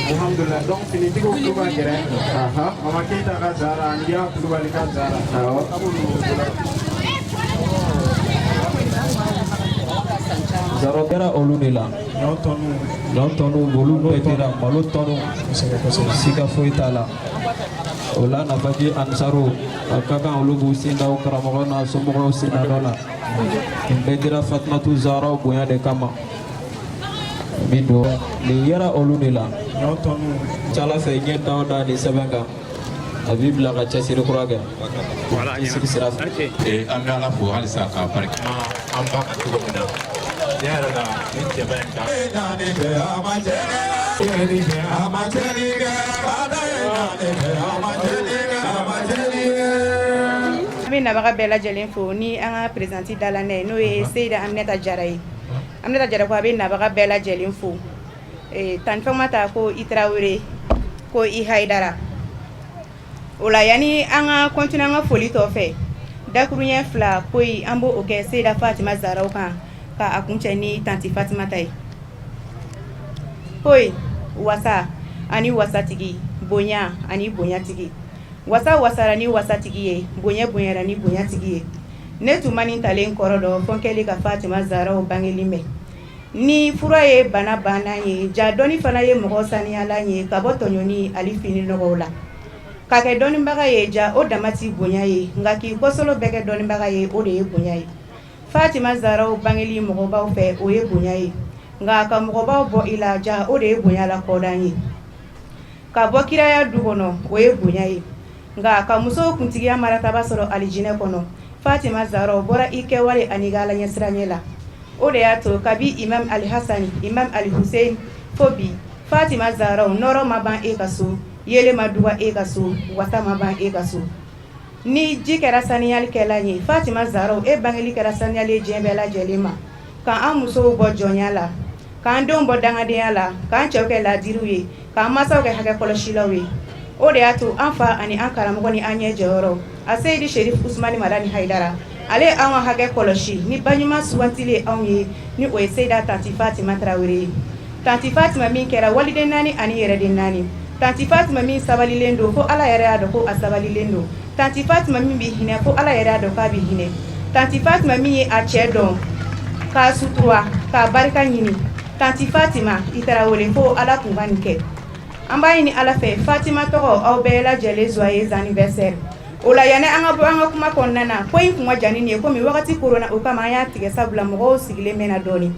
Alhamdulillah, donc fini tigo kuba kere. Mama kita ka zara, ndia kuba ka zara. Zaro kɛra olu de la. N'aw tɔnu olu bɛɛ dira malo tɔnu siga foyi t'a la. O la nafaji ansaru a ka kan olu b'u sen da u karamɔgɔ n'a somɔgɔw sen na dɔ la. Nin bɛɛ dira Fatumatu Zahra bonya de kama. Min don nin yɛrɛ olu de la. Ala fɛ ɲɛ da o da nin sɛbɛn kan a b'i bila ka cɛsiri kura kɛ. Sigi sira fɛ. An bɛ Ala fo halisa ka barikama an ba ka cogo min na. Ne yɛrɛ la ni cɛba in kan. An bɛ nabaga bɛɛ lajɛlen fo ni an ka présidente dalanɛ n'o ye Seyida Aminata Jara ye. Aminata Jara ko a bɛ nabaga bɛɛ lajɛlen fo. Tani Fatumata ko i Tarawele ko i Hayidara. O la yani an ka continuer an ka foli tɔ fɛ dakuruɲɛ 2 koyi an b'o kɛ Seyida Fatima Zahra kan ka a kuncɛ ni tanti Fatumata ye. Koyi wasa ani wasatigi bonya ani bonyatigi. Wasa wasara ni wasatigi ye bonya bonyara ni bonyatigi ye. Ne tun man nin talen kɔrɔ dɔn fɔ n kɛlen ka Fatima Zahra bangeli mɛn. Ni fura ye bana banna ye ja dɔnni fana ye mɔgɔ saniyalan ye ka bɔ tɔɲɔni ali fini nɔgɔw la. Ka kɛ dɔnnibaga ye ja o damati bonya ye nka k'i kɔsɔlɔ bɛɛ kɛ dɔnnibaga ye o de ye bonya ye. Fatima Zahra bangeli mɔgɔbaw fɛ o ye bonya ye nka ka mɔgɔbaw bɔ i la ja o de ye bonya la kɔdan ye. Ka bɔ kiraya du kɔnɔ o ye bonya ye nka ka muso kuntigiya marataba sɔrɔ alijinɛ kɔnɔ Fatima Zahra bɔra i kɛwale ani ka ala ɲɛsiranya la. O de y'a to kabi Imam Ali Hassan Imam Ali Hussein fo bi Fatima Zahra nɔrɔ ma ban e ka so yele ma duga e ka so wasa ma ban e ka so. Ni ji kɛra saniyalikɛla ye Fatima Zahra e bangeli kɛra saniyali diɲɛ bɛɛ lajɛlen ma k'an musow bɔ jɔnya la k'an denw bɔ dangadenya la k'an cɛw kɛ ladiriw ye k'an masaw kɛ hakɛ kɔlɔsilaw ye. O de y'a to an fa ani an karamɔgɔ ni an ɲɛ jɔyɔrɔ a Seyidi Sherif Usmani Madani Hayidara ale an ka hakɛ kɔlɔsi ni baɲuman sugantili anw ye ni o ye Seyida tanti Fatima Tarawele ye. Tanti Fatima min kɛra waliden 4 ani yɛrɛden 4. Tanti Fatima min sabalilen don fo Ala yɛrɛ y'a dɔn ko a sabalilen don. Tanti Fatima min bɛ hinɛ fo Ala yɛrɛ y'a dɔn k'a bɛ hinɛ. Tanti Fatima min ye a cɛ dɔn k'a sutura k'a barika ɲini. Tanti Fatima i Tarawele fo Ala kun ka nin kɛ. An b'a ɲini Ala fɛ Fatima tɔgɔ aw bɛɛ lajɛlen joyeux anniversaire. O la yani an ka bɔ an ka kuma kɔnɔna na ko in kuma jani nin ye komi wagati korona o kama an y'a tigɛ sabula mɔgɔw sigilen mɛnna dɔɔni.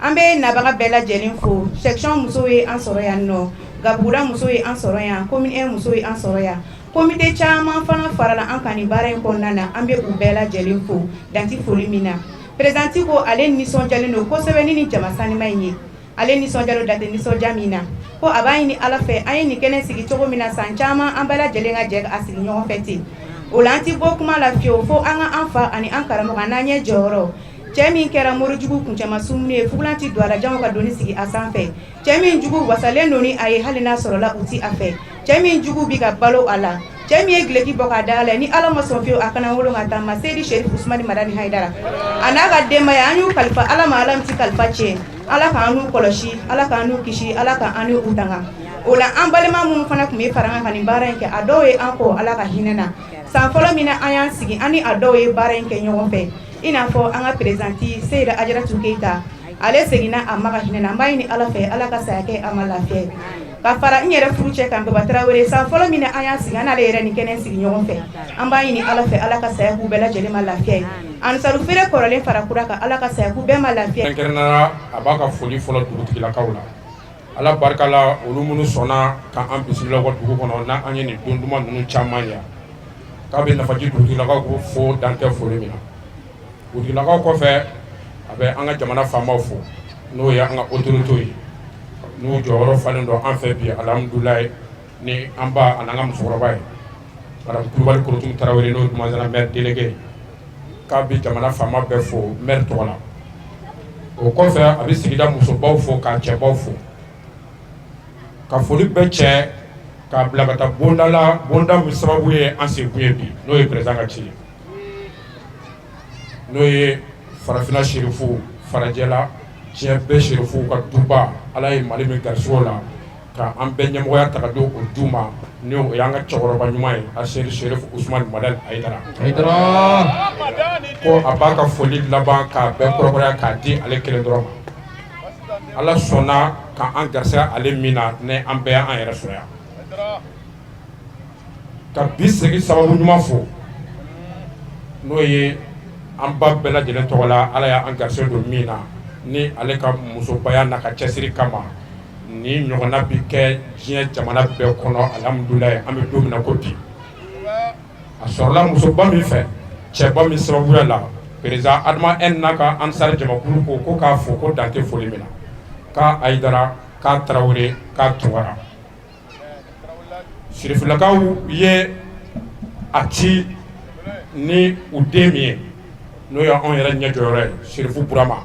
An bɛ nabaga bɛɛ lajɛlen fo section musow ye an sɔrɔ yan nɔ Gabuguda musow ye an sɔrɔ yan commune 1 musow ye an sɔrɔ yan comité caman fana farala an kan nin baara in kɔnɔna na an bɛ u bɛɛ lajɛlen fo danti foli min na. Présidente ko ale nisɔndiyalen don kosɛbɛ ni nin jama sanima in ye. Ale nisɔndiyalen dante nisɔndiya min na ko a b'a ɲini Ala fɛ an ye nin kɛnɛ sigi cogo min na san caman an bɛɛ lajɛlen ka jɛ a sigi ɲɔgɔn fɛ ten. O la an ti bɔ kuma la fiyewu fo an ka an fa ani an karamɔgɔ n'an ɲɛ jɔyɔrɔ cɛ min kɛra morijugu kuncɛma sumuni ye fugulanti don a la jango ka doni sigi a sanfɛ cɛ min jugu wasalen don ni a ye hali n'a sɔrɔla u ti a fɛ cɛ min jugu bi ka balo a la cɛ min ye gileki bɔ k'a da a la ni ala ma sɔn fiyewu a kana wolo ka taa ma Seydi Sherif Usmani Madani Haidara a n'a ka denbaya an y'u kalifa ala ma ala min ti kalifa tiɲɛ ala k'an n'u kɔlɔsi ala k'an n'u kisi ala k'an n'u tanga o la an balima minnu fana tun bɛ fara an kan nin baara in kɛ a dɔw ye an kɔ ala ka hinɛ na san fɔlɔ min na an y'an sigi an ni a dɔw ye baara in kɛ ɲɔgɔn fɛ i n'a fɔ an ka présidente Seyda Ajaratu Keita ale seginna a ma ka hinɛ na an b'a ɲini ala fɛ ala ka saya kɛ a ma lafiya ka fara n yɛrɛ furu cɛ kan Baba Tarawele san fɔlɔ min na an y'an sigi an n'ale yɛrɛ nin kɛnɛ sigi ɲɔgɔn fɛ an b'a ɲini ala fɛ ala ka saya k'u bɛɛ lajɛlen ma lafiya ye Ansaru feere kɔrɔlen fara kura kan ala ka saya k'u bɛɛ ma lafiya kɛrɛnkɛrɛnnenya a b'a ka foli fɔlɔ dugutigilakaw la ala barika la olu minnu sɔnna k'an bisimila wa dugu kɔnɔ n'an ye nin don duman ninnu caman ye k'a bɛ nafaji dugutigilakaw ko fo dan tɛ foli min na dugutigilakaw kɔfɛ a bɛ an ka jamana faamaw fo n'o ye an ka autorités ye n'u jɔyɔrɔ falen don an fɛ bi alhamdulilayi ni an ba an'an ka musokɔrɔba ye madame Kulibali Korotumu Tarawele n'o ye Dumanzana maire délégué k'a bɛ jamana faama bɛɛ fo maire tɔgɔ la o kɔfɛ a bɛ sigida musobaw fo k'a cɛbaw fo ka foli bɛɛ cɛ k'a bila ka taa bonda la bonda min sababu ye an senkun ye bi n'o ye président ka ci ye n'o ye farafinna serifu farajɛla diɲɛ bɛɛ serifu ka duba ala ye mali min garisigɛw la ka an bɛɛ ɲɛmɔgɔya ta ka di o du ma ni o y'an ka cɛkɔrɔba ɲuman ye a Seydi Sherif Usmani Madani Haidara ko a b'a ka foli laban k'a bɛɛ kɔrɔbɔrɔya k'a di ale kelen dɔrɔn ma ala sɔnna ka an garisɛgɛ ale min na ni an bɛɛ y'an yɛrɛ sɔrɔ yan ka bi segin sababu ɲuman fo n'o ye an ba bɛɛ lajɛlen tɔgɔ la ala y'an garisɛgɛ don min na ni ale ka musobaya n'a ka cɛsiri kama ni ɲɔgɔnna bi kɛ diɲɛ jamana bɛɛ kɔnɔ alhamdulilayi an bɛ don min na ko bi a sɔrɔla musoba min fɛ cɛba min sababuya la président Adama N n'a ka Ansar jamakulu ko k'a fo ko dan tɛ foli min na k'a Haidara k'a Tarawele k'a Tunkara Serifulakaw ye a ci ni u den min ye n'o ye anw yɛrɛ ɲɛ jɔyɔrɔ ye Serifu Burama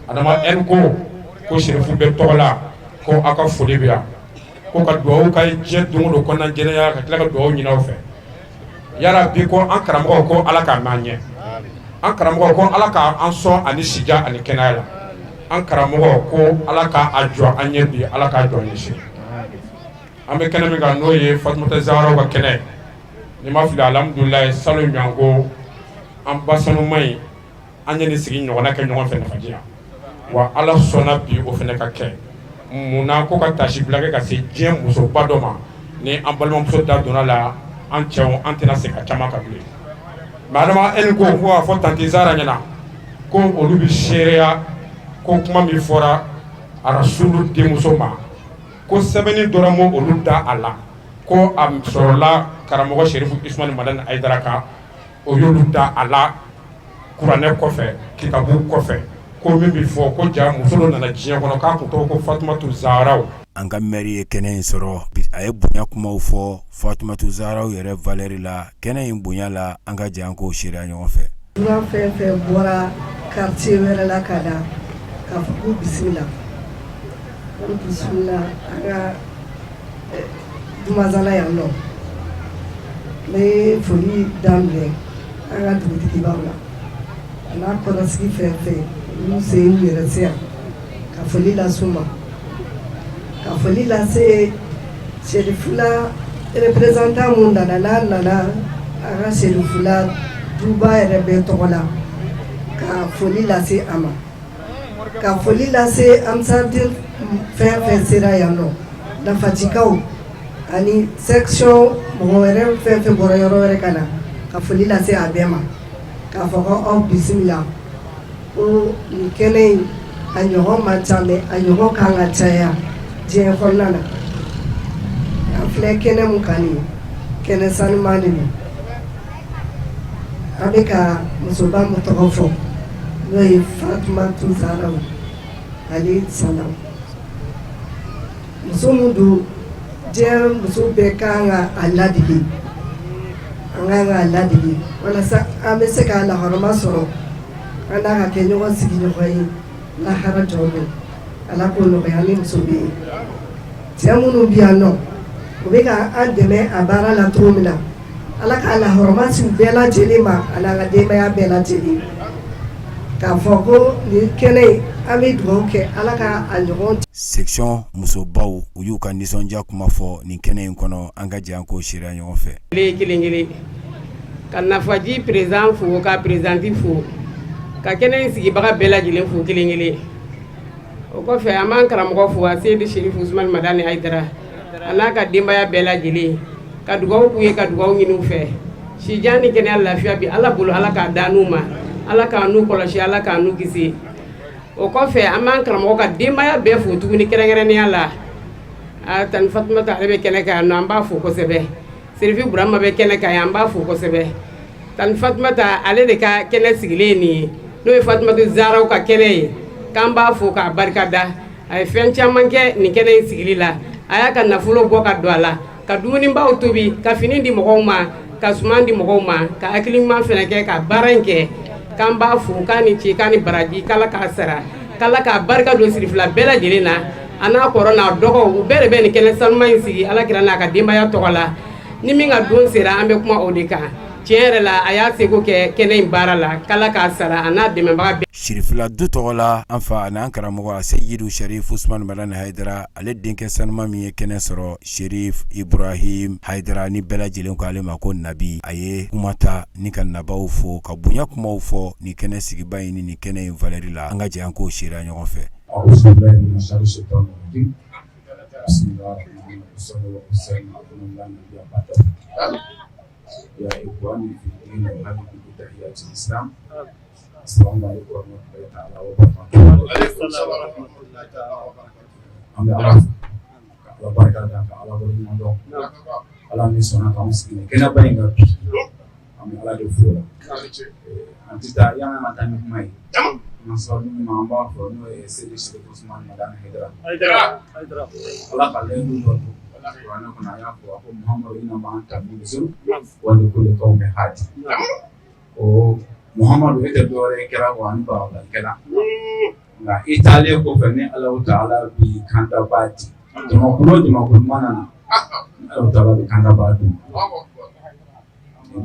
Adama N ko Serifu bɛɛ tɔgɔ la ko aw ka foli bɛ yan ko ka dugawu ka diɲɛ don o don kɔnɔna jɛlenya ka tila ka dugawu ɲini aw fɛ yara bi ko an karamɔgɔw ko ala k'a mɛn an ɲɛ an karamɔgɔw ko ala k'an sɔn ani sija ani kɛnɛya la an karamɔgɔ ko ala k'a jɔ an ɲɛ bi ala k'a jɔ an ɲɛ sini an bɛ kɛnɛ min kan n'o ye Fatumata Zaharaw ka kɛnɛ ni ma fili alhamdulilayi salo ɲɔgɔnko an ba sanuma in an ye nin sigi ɲɔgɔnna kɛ ɲɔgɔn fɛ nafaji la wa ala sɔnna bi o fana ka kɛ munna ko ka tasi bila kɛ ka se diɲɛ musoba dɔ ma ni an balimamuso da donna la an cɛw an tɛna se ka caman ka bilen mais Adama N ko a fɔ tante Zahara ɲɛna ko olu bi seereya ko kuma min fɔra Rasulu denmuso ma ko sɛbɛnni dɔrɔn m'o olu da a la ko a sɔrɔla karamɔgɔ Serifu Usmani Madani Haidara kan o y'olu da a la kuranɛ kɔfɛ kitabu kɔfɛ ko min bi fɔ ko ja muso dɔ nana diɲɛ kɔnɔ k'a kun tɔgɔ ko Fatumatu Zaharaw an ka maire ye kɛnɛ in sɔrɔ a ye bonya kumaw fɔ Fatumatu Zaharaw yɛrɛ valeur la kɛnɛ in bonya la an ka jɛ an k'o seereya ɲɔgɔn fɛ dunan fɛn fɛn bɔra quartier wɛrɛ la ka da k'a fɔ k'u bisimila k'u bisimila an ka Dumanzana yan nɔ n bɛ foli daminɛ an ka dugutigibaw la a n'a kɔrɔsigi fɛn fɛn olu se y'u yɛrɛ se yan ka foli lase u ma ka foli lase Serifula représentant mun nana n'a nana a ka Serifula duba yɛrɛ bɛɛ tɔgɔ la ka foli lase a ma ka foli lase Amsaden fɛn fɛn sera yan nɔ Nafatikaw ani section mɔgɔ wɛrɛ fɛn fɛn bɔra yɔrɔ wɛrɛ ka na ka foli lase a bɛɛ ma k'a fɔ ko aw bisimila ko nin kɛnɛ in a ɲɔgɔn man ca mɛ a ɲɔgɔn kan ka caya diɲɛ kɔnɔna na an filɛ kɛnɛ mun kan nin kɛnɛ sanuman de don an bɛ ka musoba mun tɔgɔ fɔ n'o ye Fatumatu Zaharaw ale Salaw muso mun don diɲɛ muso bɛɛ kan ka a ladege an kan ka a ladege walasa an bɛ se ka lahɔrɔma sɔrɔ an n'a ka kɛ ɲɔgɔn sigiɲɔgɔn ye lahara jɔn don ala k'o nɔgɔya ni muso bɛ yen cɛ minnu bɛ yan nɔ u bɛ ka an dɛmɛ a baara la cogo min na ala k'a lahɔrɔmasiw bɛɛ lajɛlen ma a n'a ka denbaya bɛɛ lajɛlen k'a fɔ ko nin kɛnɛ an bɛ dugawu kɛ ala ka a ɲɔgɔn section musobaw u y'u ka nisɔndiya kuma fɔ nin kɛnɛ in kɔnɔ an ka jɛ an k'o seereya ɲɔgɔn fɛ. kelen ka nafaji président fo ka présidente fo ka kɛnɛ in sigibaga bɛɛ lajɛlen fo kelen o kɔfɛ an b'an karamɔgɔ fo a Seydi Sherif Usmane Madani Haidara a n'a ka denbaya bɛɛ lajɛlen ka dugawu k'u ye ka dugawu ɲini u fɛ sijan ni kɛnɛya lafiya bi ala bolo ala k'a da n'u ma ala k'a n'u kɔlɔsi ala k'a n'u kisi o kɔfɛ an b'an karamɔgɔ ka denbaya bɛɛ fo tuguni kɛrɛnkɛrɛnnenya la a Tani Fatumata ale bɛ kɛnɛ kan yan nɔ an b'a fo kosɛbɛ Serifi Burama bɛ kɛnɛ kan yan an b'a fo kosɛbɛ Tani Fatumata ale de ka kɛnɛ sigilen nin ye n'o ye Fatumata Zaraw ka kɛnɛ ye k'an b'a fo k'a barikada a ye fɛn caman kɛ nin kɛnɛ in sigili la a y'a ka nafolo bɔ ka don a la ka dumunibaw tobi ka fini di mɔgɔw ma ka suman di mɔgɔw ma ka hakili ɲuman fɛnɛ kɛ ka baara in kɛ k'an b'a fo k'a ni ce k'a ni baraji k'ala k'a sara k'ala k'a barika don sirifila bɛɛ lajɛlen na a n'a kɔrɔ n'a dɔgɔw u bɛɛ de bɛ nin kɛnɛ sanuma in sigi ala kira n'a ka denbaya tɔgɔ la ni min ka don sera an bɛ kuma o de kan tiɲɛ yɛrɛ la a y'a seko kɛ kɛnɛ in baara la k'ala k'a sara a n'a dɛmɛbaga bɛɛ. Sirifila du tɔgɔ la an fa ani an karamɔgɔ Seyidu Sherif Usmane Madani Haidara ale denkɛ sanuma min ye kɛnɛ sɔrɔ Sherif Ibrahim Haidara ni bɛɛ lajɛlen ko ale ma ko nabi a ye kumata ni ka nabaw fo ka bonya kumaw fɔ ni kɛnɛ sigiba in ni kɛnɛ in valeur la an ka jɛ an k'o seereya ɲɔgɔn fɛ. Ya ikhwani fi din hadi tahiyat Islam. Assalamualaikum warahmatullahi taala wabarakatuh. Waalaikumsalam warahmatullahi taala wabarakatuh. Amba Allah ka baraka da ka Allah wali mondo. Allah ni sona ka muskini kena bainga. Amba Allah do fola. Antita yana matani mai. Masalu mamba fo no e Seydi Sherif Usmane Madani Haidara. Allah ka lendu do. Wana kuna yapo hapo Muhammad ina maanta mzuri wale kule kaume hadi o Muhammad wete dore kera wani ba wala kala na Italia ko fene Allah Taala bi kanda bati dama kulo mana Allah Taala bi kanda bati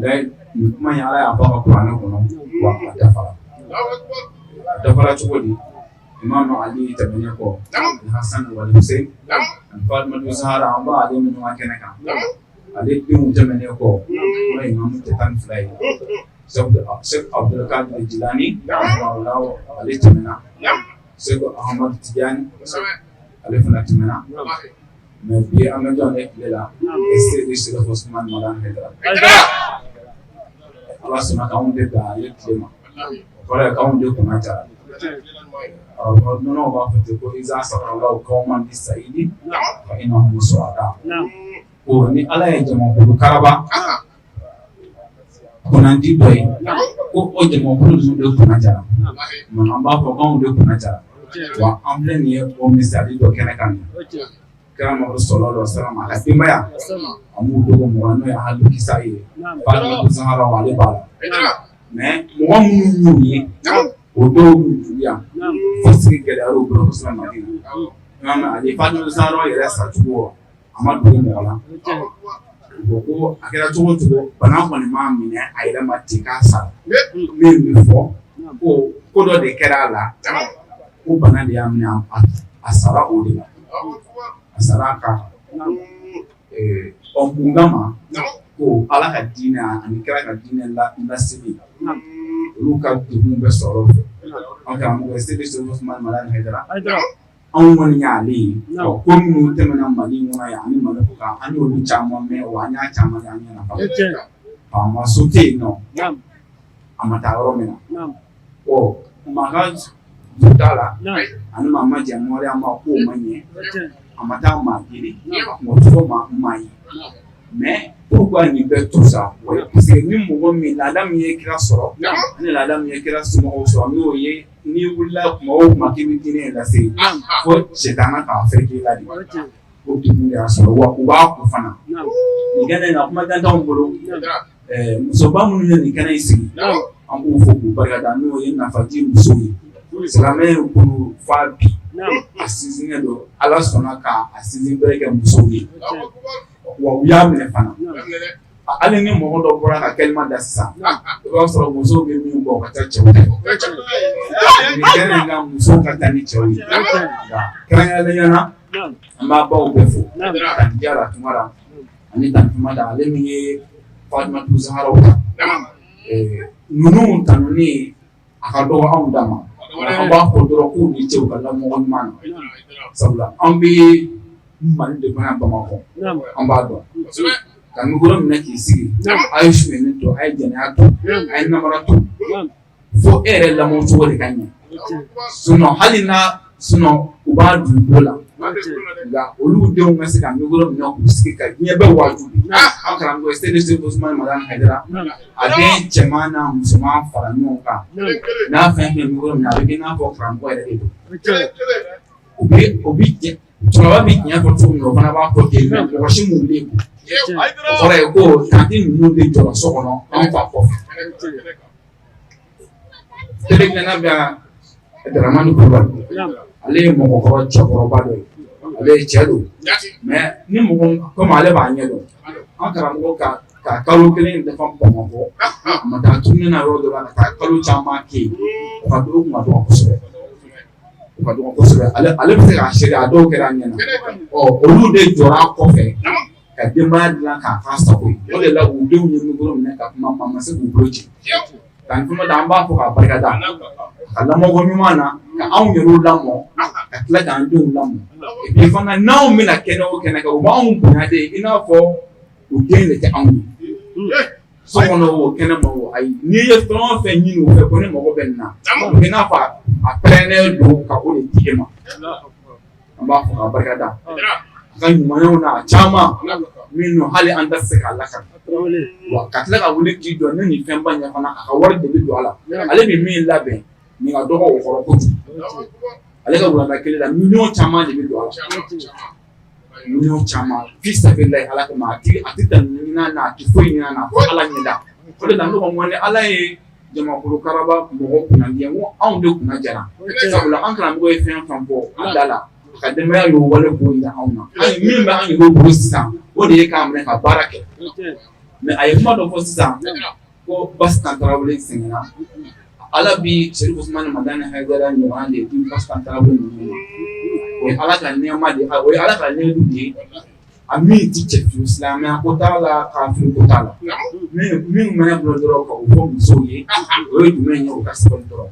ndai kuma ya ala apa ko ana kono wa dafara chukudi Imam Ali tabanya ko Hassan wal Hussein Fatima Zahra amba ali min wa kenaka ali dum tabanya ko mai Imam Tatan Fulay Sheikh Abdul Qadir Jilani Allah ali tabana Sheikh Ahmad Tidiane ali fana tabana mais bi am na jonne lela Seydi Sherif Usmane Madani Haidara Allah subhanahu wa ta'ala da yetlema kore kaunde kuma ta nono ba fete ko iza sallallahu qauman bisaidi fa innahum suada ko ni ala ya jama ko karaba ko nan di doy ko o jama ko du de ko najara man amba ko kaun de ko najara wa amle ni o misali do kene kan kama sallallahu alaihi wasallam ala timbaya amu do mo no ya halu kisai fa ni Zahra wa le bala mais mo mu ni o do ya fosiki ke da ro bro Usmane Madani mama ali Fatima Zahra yɛrɛ sa cogo a ma dogo mɔgɔ la ko a kɛra cogo cogo bana kɔni ma minɛ a yɛrɛ ma ten k'a sara min bɛ fɔ ko dɔ de kɛra a la ko bana de y'a minɛ a sara o de la a sara a kan mun kama ko ala ka diinɛ ani kira ka diinɛ lasigi olu ka degun bɛ sɔrɔ o fɛ an karamɔgɔ Seydi Sherif Usmane Madani Haidara anw kɔni y'ale ye ko minnu tɛmɛna Mali kɔnɔ yan ani Mali kan an y'olu caman mɛn wa an y'a caman kɛ an ɲɛna faama so tɛ yen nɔ a ma taa yɔrɔ min na maa ka jo t'a la ani maa ma jɛ ɲɔgɔn an ma k'o ma ɲɛ a ma taa maa kelen mɔgɔ tɔgɔ maa ye mais pourquoi nin bɛ tout ça parce que ni mɔgɔ min laada min ye kira sɔrɔ ani laada min ye kira somɔgɔw sɔrɔ n'o ye n'i wulila kuma o kuma k'i bɛ diinɛ lase fo sitana k'a fɛ k'i la de o degun de y'a sɔrɔ wa u b'a kun fana nin kɛnɛ in na kuma t'anw bolo musoba minnu ye nin kɛnɛ in sigi an b'u fo k'u barikada n'o ye nafaji musow ye silamɛ ye kunu fa bi a sinsinnen don Ala sɔnna ka a sinsin bere kɛ musow ye wa u y'a minɛ fana hali ni mɔgɔ dɔ bɔra ka kalima da sisan i b'a sɔrɔ musow bɛ min bɔ ka taa cɛw ta nin kɛnɛ in kan musow ka taa ni cɛw ye kɛrɛnkɛrɛnnenya la an b'a baw bɛɛ fo Tanti Jara Tumara ani Tanti Mada ale min ye Fatumata Zaharaw ta ninnu tanuni a ka dɔgɔ anw da ma an b'a fɔ dɔrɔn k'u ni cɛw ka lamɔgɔ ɲuman na sabula an bɛ Mali de kɔnɔ Bamakɔ an b'a dɔn ka micro minɛ k'i sigi a ye suyɛni to a ye jɛnɛya to a ye namara to fo e yɛrɛ lamɔ cogo de ka ɲɛ hali na u b'a dugukolo la nka olu denw ka se ka micro minɛ k'u sigi ka diɲɛ bɛɛ wajibi an karamɔgɔ CDC Ousmane Madani Haidara a bɛ cɛman n'a musoman fara ɲɔgɔn kan n'a fɛn fɛn micro minɛ a bɛ kɛ i n'a fɔ karamɔgɔ yɛrɛ de don o bi cɛkɔrɔba bɛ tiɲɛ fɔ cogo min na o fana b'a fɔ ten mɛ mɔgɔ si m'u le o kɔrɔ ye ko tanti ninnu de jɔra so kɔnɔ an fa kɔfɛ telegilana bɛ Daramani Kulubali ale ye mɔgɔkɔrɔ cɛkɔrɔba dɔ ye ale ye cɛ don mais ni mɔgɔ comme ale b'a ɲɛ dɔn an karamɔgɔ ka kalo kelen dafa Bamakɔ a ma taa tourner na yɔrɔ dɔ la ka taa kalo caman kɛ yen o ka dɔgɔ kosɛbɛ ale bɛ se k'a seere a dɔw kɛra a ɲɛna olu de jɔra a kɔfɛ ka denbaya dilan k'a k'a sago ye o de la u denw ye micro minɛ ka kuma ma se k'u bolo ci Tanti Mada an b'a fɔ k'a barikada ka lamɔko ɲuman na ka anw yɛrɛw lamɔ ka tila k'an denw lamɔ et puis fana n'anw bɛna kɛnɛ o kɛnɛ kan u b'anw bonya de i n'a fɔ u den de tɛ anw ye so kɔnɔ o kɛnɛ ma o ayi n'i ye fɛn o fɛn ɲini o fɛ ko ne mago bɛ nin na o bɛ n'a fɔ a pɛrɛnnen don ka o de di e ma an b'a fɔ k'a barikada a ka ɲumanyaw na a caman minnu hali an tɛ se k'a lakana wa ka tila ka wuli k'i jɔ ne nin fɛn ba ɲɛ fana a ka wari de bɛ don a la ale bɛ min labɛn nin ka dɔgɔ o kɔrɔ kojugu ale ka wulada kelen la miliyɔn caman de bɛ don a la miliyɔn caman fi sabilillahi Ala kama a tɛ tɛmɛ ɲinan na a tɛ foyi ɲinan na fo Ala ɲɛda o de la ne ko ni Ala ye Jamakulu Karaba mɔgɔ kunnadiya ko anw de kunna jara sabula an karamɔgɔ ye fɛn fɛn fɔ a da la ka denbaya y'o wale k'o yira anw na hali min bɛ an yɛrɛw bolo sisan o de ye k'a minɛ ka baara kɛ mais a ye kuma dɔ fɔ sisan ko Basi Tarawele sɛgɛnna Ala bi Sɛrifu Usumani Madani Haidara ɲɔgɔn de di Basi Tarawele ninnu ma o ye Ala ka nɛɛma de ye o ye Ala ka nɛɛma de ye a min ti cɛ fiyewu silamɛya ko t'a la kafiri ko t'a la min mɛnɛ bolo dɔrɔn ka o fɔ musow ye o ye jumɛn ye o ka sabali dɔrɔn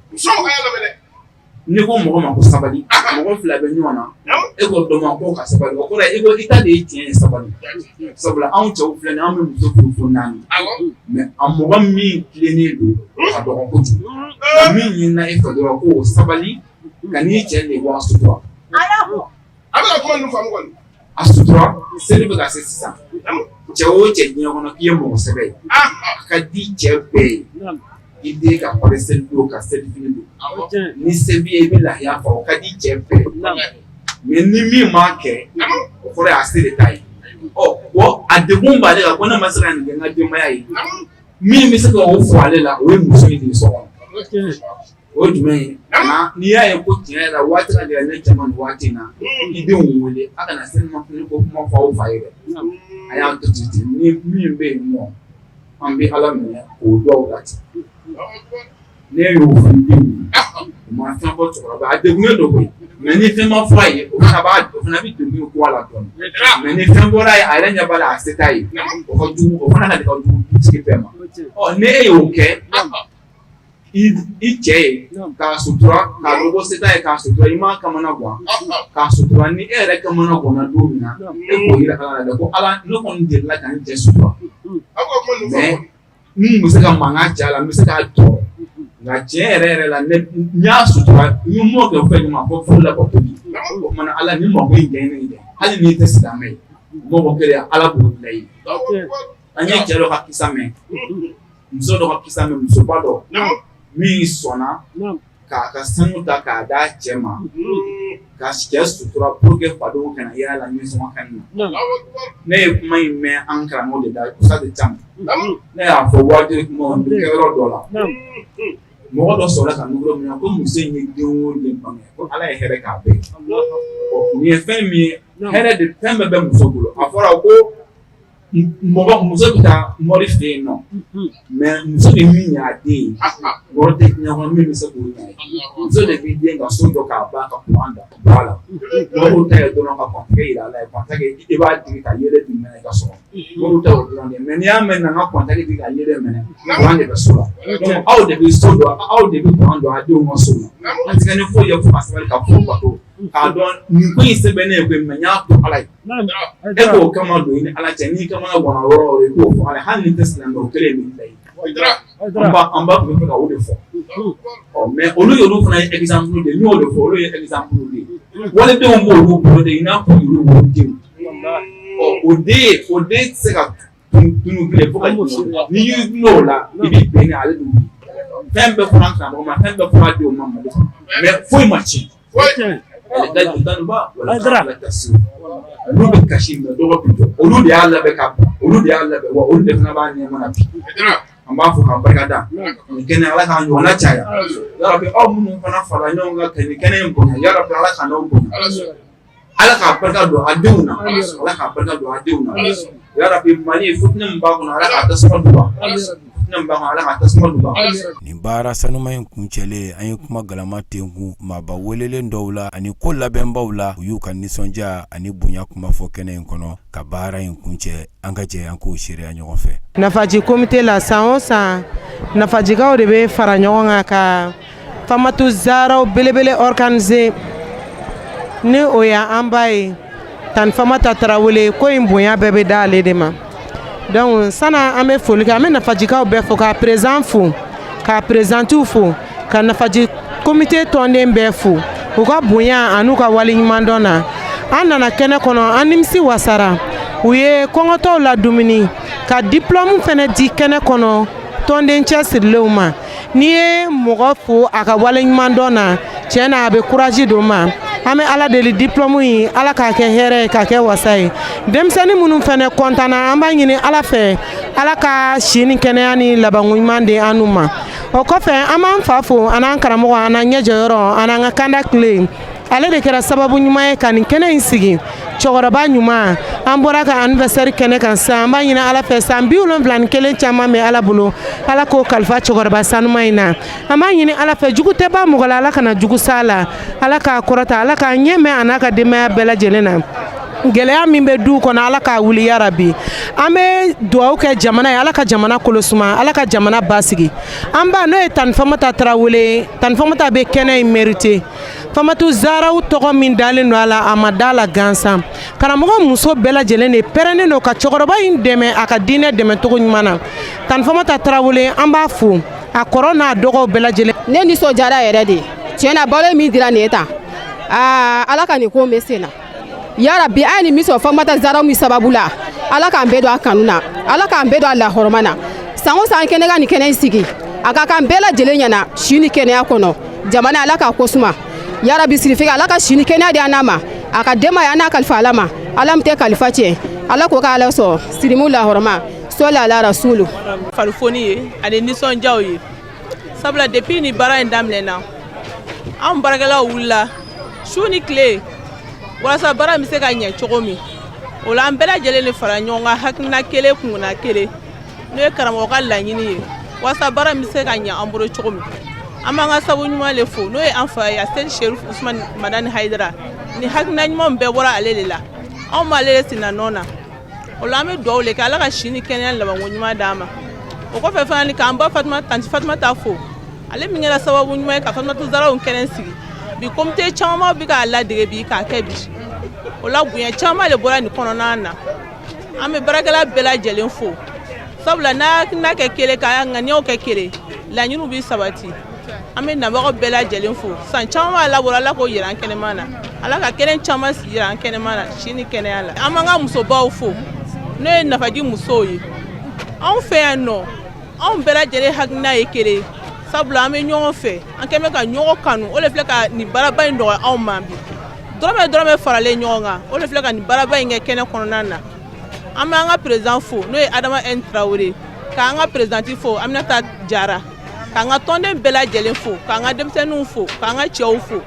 n'i ko mɔgɔ ma ko sabali mɔgɔ fila bɛ ɲɔgɔn na e ko dɔ ma ko ka sabali o kɔrɔ ye e ko i ta de ye tiɲɛ ye sabali sabula anw cɛw filɛ nin an bɛ muso furu fo 4 mais a mɔgɔ min tilennen don ka dɔgɔ kojugu min ɲinina e fɛ dɔrɔn ko o sabali ka n'i cɛ de bɔ a sutura a bɛ ka kuma ninnu faamu kɔni a sutura seli bɛ ka se sisan cɛ o cɛ diɲɛ kɔnɔ k'i ye mɔgɔ sɛbɛ ye a ka di cɛ bɛɛ ye i den ka kɔrɔ seli don ka seli fini don ni se b'i ye i bɛ lahiya fa o ka di cɛ bɛɛ mais ni min m'a kɛ o kɔrɔ y'a se de ta ye wa a degun b'ale kan ko ne ma se ka nin kɛ n ka denbaya ye min bɛ se ka o fɔ ale la o ye muso in de ye so kɔnɔ o ye jumɛn ye n'i y'a ye ko tiɲɛ yɛrɛ la waati ka gɛlɛn ne cɛ ma nin waati in na i denw wele a kana se ma fini ko kuma fɔ aw fa ye dɛ a y'a to ten ni min bɛ yen nɔ an bɛ Ala minɛ k'o dɔw la ten ne y'o fɔ den o ma fɛn fɔ cɛkɔrɔba a degunnen don koyi mais ni fɛn ma fɔ a ye o fana bɛ degun ko a la dɔɔnin mais ni fɛn bɔra ye a yɛrɛ ɲɛ b'a la a se t'a ye o ka jugu o fana ka de ka jugu dutigi bɛɛ ma ni e y'o kɛ i cɛ ye k'a sutura k'a dɔn ko se t'a ye k'a sutura i m'a kamana gan k'a sutura ni e yɛrɛ kamana ganna don min na e k'o yira Ala la dɛ ko Ala ne kɔni delila ka n cɛ sutura mais n bɛ se ka mankan cɛ a la n bɛ se k'a tɔɔrɔ nka tiɲɛ yɛrɛ yɛrɛ la n y'a sutura n ye mɔɔ kɛ fɛn ɲuman fɔ furu la ka tobi o kumana Ala ni mako in jɛn ne dɛ hali n'i tɛ silamɛ ye mɔgɔ kelen Ala b'o bila i ye an ye cɛ dɔ ka kisa mɛn muso dɔ ka kisa mɛn musoba dɔ min sɔnna ka sanu ta k'a d'a cɛ ma ka cɛ sutura pour que fadenw kana y'a la nisɔngɔ kan na ne ye kuma in mɛn an karamɔgɔ de da kusa de caman ne y'a fɔ waati kuma kɛ yɔrɔ dɔ la mɔgɔ dɔ sɔrɔla ka numéro min na ko muso in ye den o den bange ko ala ye hɛrɛ k'a bɛɛ nin ye fɛn min ye hɛrɛ de fɛn bɛɛ bɛ muso bolo a fɔra ko muso bɛ taa mɔri fɛ yen nɔ mais muso de min y'a den ye mɔri tɛ ɲɔgɔn min bɛ se k'o ɲɛ muso de b'i den ka so jɔ k'a ban ka kuran da ba la mɔriw ta ye dɔrɔn ka kɔntɛgɛ yira a la kɔntɛgɛ i b'a digi ka yɛlɛ di minɛ i ka so mɔriw ta y'o dɔrɔn de mais n'i y'a mɛn na n ka kɔntɛgɛ di ka yɛlɛ minɛ kuran de bɛ so la donc aw de bɛ so dɔn aw de bɛ kuran dɔn a denw ka so la an tɛ kɛ ni foyi ye fo ka sabali ka furu bato k'a dɔn nin ko in sɛbɛn ne ye koyi mais n y'a to ala ye e k'o kama don i ni ala cɛ n'i kamana gɔnna yɔrɔ o yɔrɔ i k'o fɔ ala hali ni tɛ silamɛ o kelen bɛ bila ye an b'a tun bɛ fɛ ka o de fɔ mais olu y'olu fana ye exemple de n y'o de fɔ olu ye exemple de ye waledenw b'olu bolo de i n'a fɔ olu wolodenw o den tɛ se ka tunu bilen fo ka n'i y'i gulon o la i b'i bɛn ni ale de ye fɛn bɛɛ fɔra an karamɔgɔ ma fɛn bɛɛ fɔra denw ma Mali mais foyi ma tiɲɛ olu bɛ kasi mais dɔgɔ bɛ jɔ olu de y'a labɛn ka ban olu de y'a labɛn wa olu de fana b'a ɲɛmana bi an b'a fɔ ka barikada nin kɛnɛ ala k'an ɲɔgɔnna caya yarabi aw minnu fana fara ɲɔgɔn kan ka nin kɛnɛ in bonya yarabi ala ka n'aw bonya ala k'a barika don a denw na ala k'a barika don a denw na yarabi Mali fitinɛ min b'a kɔnɔ ala k'a tasuma don nin baara sanuma in kuncɛlen an ye kuma galama tenku maaba welelen dɔw la ani ko labɛnbaw la u y'u ka nisɔndiya ani bonya kuma fɔ kɛnɛ in kɔnɔ ka baara in kuncɛ an ka jɛ an k'o seereya ɲɔgɔn fɛ. Nafaji komite la san o san nafajigaw de bɛ fara ɲɔgɔn kan ka famatu zaraw belebele organiser ni o y'an ba ye tan Famata Tarawele ko in bonya bɛɛ bɛ d'ale de ma. Donc sana an bɛ foli kɛ an bɛ nafajikaw bɛɛ fo ka président fo ka présidentu fo ka nafaji komite tɔnden bɛɛ fo u ka bonya an'u ka waleɲumandɔn na an nana kɛnɛ kɔnɔ an nimisi wasara u ye kɔngɔtɔw la dumuni ka diplôme fɛnɛ di kɛnɛ kɔnɔ tɔnden cɛsirilenw ma n'i ye mɔgɔ fo a ka waleɲumandɔn na tiɲɛ na a bɛ courage don ma an bɛ ala deli diplôme yi ala k'a kɛ hɛrɛ ye k'a kɛ wasa ye denmisɛnnin minnu fɛnɛ kɔntana an b'a ɲini ala fɛ ala ka si ni kɛnɛya ni labanko ɲuman di an n'u ma o kɔfɛ an b'an fa fo an'an karamɔgɔ an'an ɲɛjɔyɔrɔ an'an ka kanda tile ale de kɛra sababu ɲuman ye ka nin kɛnɛ in sigi cɛkɔrɔba ɲuman an bɔra ka anniversaire kɛnɛ kan san an b'a ɲini ala fɛ san 71 caman bɛ ala bolo ala k'o kalifa cɛkɔrɔba sanuma in na an b'a ɲini ala fɛ jugu tɛ ban mɔgɔ la ala kana jugu s'a la ala k'a kɔrɔta ala k'a ɲɛ mɛn a n'a ka denbaya bɛɛ lajɛlen na gɛlɛya min bɛ du kɔnɔ ala k'a wuli yarabi an bɛ dugawu kɛ jamana ye ala ka jamana kolosuma ala ka jamana basigi an ba n'o ye tan Famata Tarawele tan Famata bɛ kɛnɛ in mérité Famatu zaraw tɔgɔ min dalen don a la a ma da la gansan karamɔgɔ muso bɛɛ lajɛlen de pɛrɛnnen don ka cɛkɔrɔba in dɛmɛ a ka diinɛ dɛmɛ cogo ɲuman na tan Famata Tarawele an b'a fo a kɔrɔ n'a dɔgɔw bɛɛ lajɛlen ne nisɔndiyara yɛrɛ de tiɲɛ na balo min dira nin ye tan ala ka nin ko bɛ sen na yarabi a ye nin min sɔrɔ Famata zaraw min sababu la ala k'an bɛɛ don a kanu na ala k'an bɛɛ don a lahɔrɔma na san o san kɛnɛ ka nin kɛnɛ in sigi a ka kan bɛɛ lajɛlen ɲɛna si ni kɛnɛya kɔnɔ jamana ala k'a ko suma yarabi sirifɛ ala ka si ni kɛnɛya di an n'a ma a ka denbaya n'a kalifa ala ma ala min tɛ kalifa tiɲɛ ala ko k'ala sɔrɔ sirimu lahɔrɔma sɔli ala rasulu farifoni ye ani nisɔndiyaw ye sabula depuis ni baara in daminɛna an baarakɛlaw wulila su ni tile walasa baara bɛ se ka ɲɛ cogo min o la an bɛɛ lajɛlen de fara ɲɔgɔn kan hakilina kelen kungana kelen n'o ye karamɔgɔ ka laɲini ye walasa baara bɛ se ka ɲɛ an bolo cogo min an b'an ka sabu ɲuman le fo n'o ye an fa ye Aseni Sherif Usman Madani Hayidara ni hakilina ɲuman bɛɛ bɔra ale de la anw m'ale de sina nɔ na o la an bɛ dugawu le kɛ ala ka si ni kɛnɛya labanko ɲuman d'an ma o kɔfɛ fana ni k'an ba tanti Fatumata fo ale min kɛra sababu ɲuman ye ka Famatu zaraw kɛnɛ sigi bi komite caman bɛ k'a ladege bi k'a kɛ bi o la bonya caman le bɔra nin kɔnɔna na an bɛ baarakɛla bɛɛ lajɛlen fo sabula n'a kɛ kelen ka ŋaniyaw kɛ kelen laɲiniw bɛ sabati an bɛ nabagaw bɛɛ lajɛlen fo san caman b'a labɔra ala k'o yira an kɛnɛma na ala ka kɛnɛ caman yira an kɛnɛma na si ni kɛnɛya la an b'an ka musobaw fo n'o ye nafaji musow ye anw fɛ yan nɔ anw bɛɛ lajɛlen hakilina ye kelen sabula an bɛ ɲɔgɔn fɛ an kɛn bɛ ka ɲɔgɔn kanu o de filɛ ka nin baaraba in nɔgɔya anw ma bi dɔrɔmɛ faralen ɲɔgɔn kan o de filɛ ka nin baaraba in kɛ kɛnɛ kɔnɔna na an bɛ an ka président fo n'o ye Adama N Traoré k'an ka présidente fo Aminata Jara k'an ka tɔnden bɛɛ lajɛlen fo k'an ka denmisɛnninw fo k'an ka cɛw fo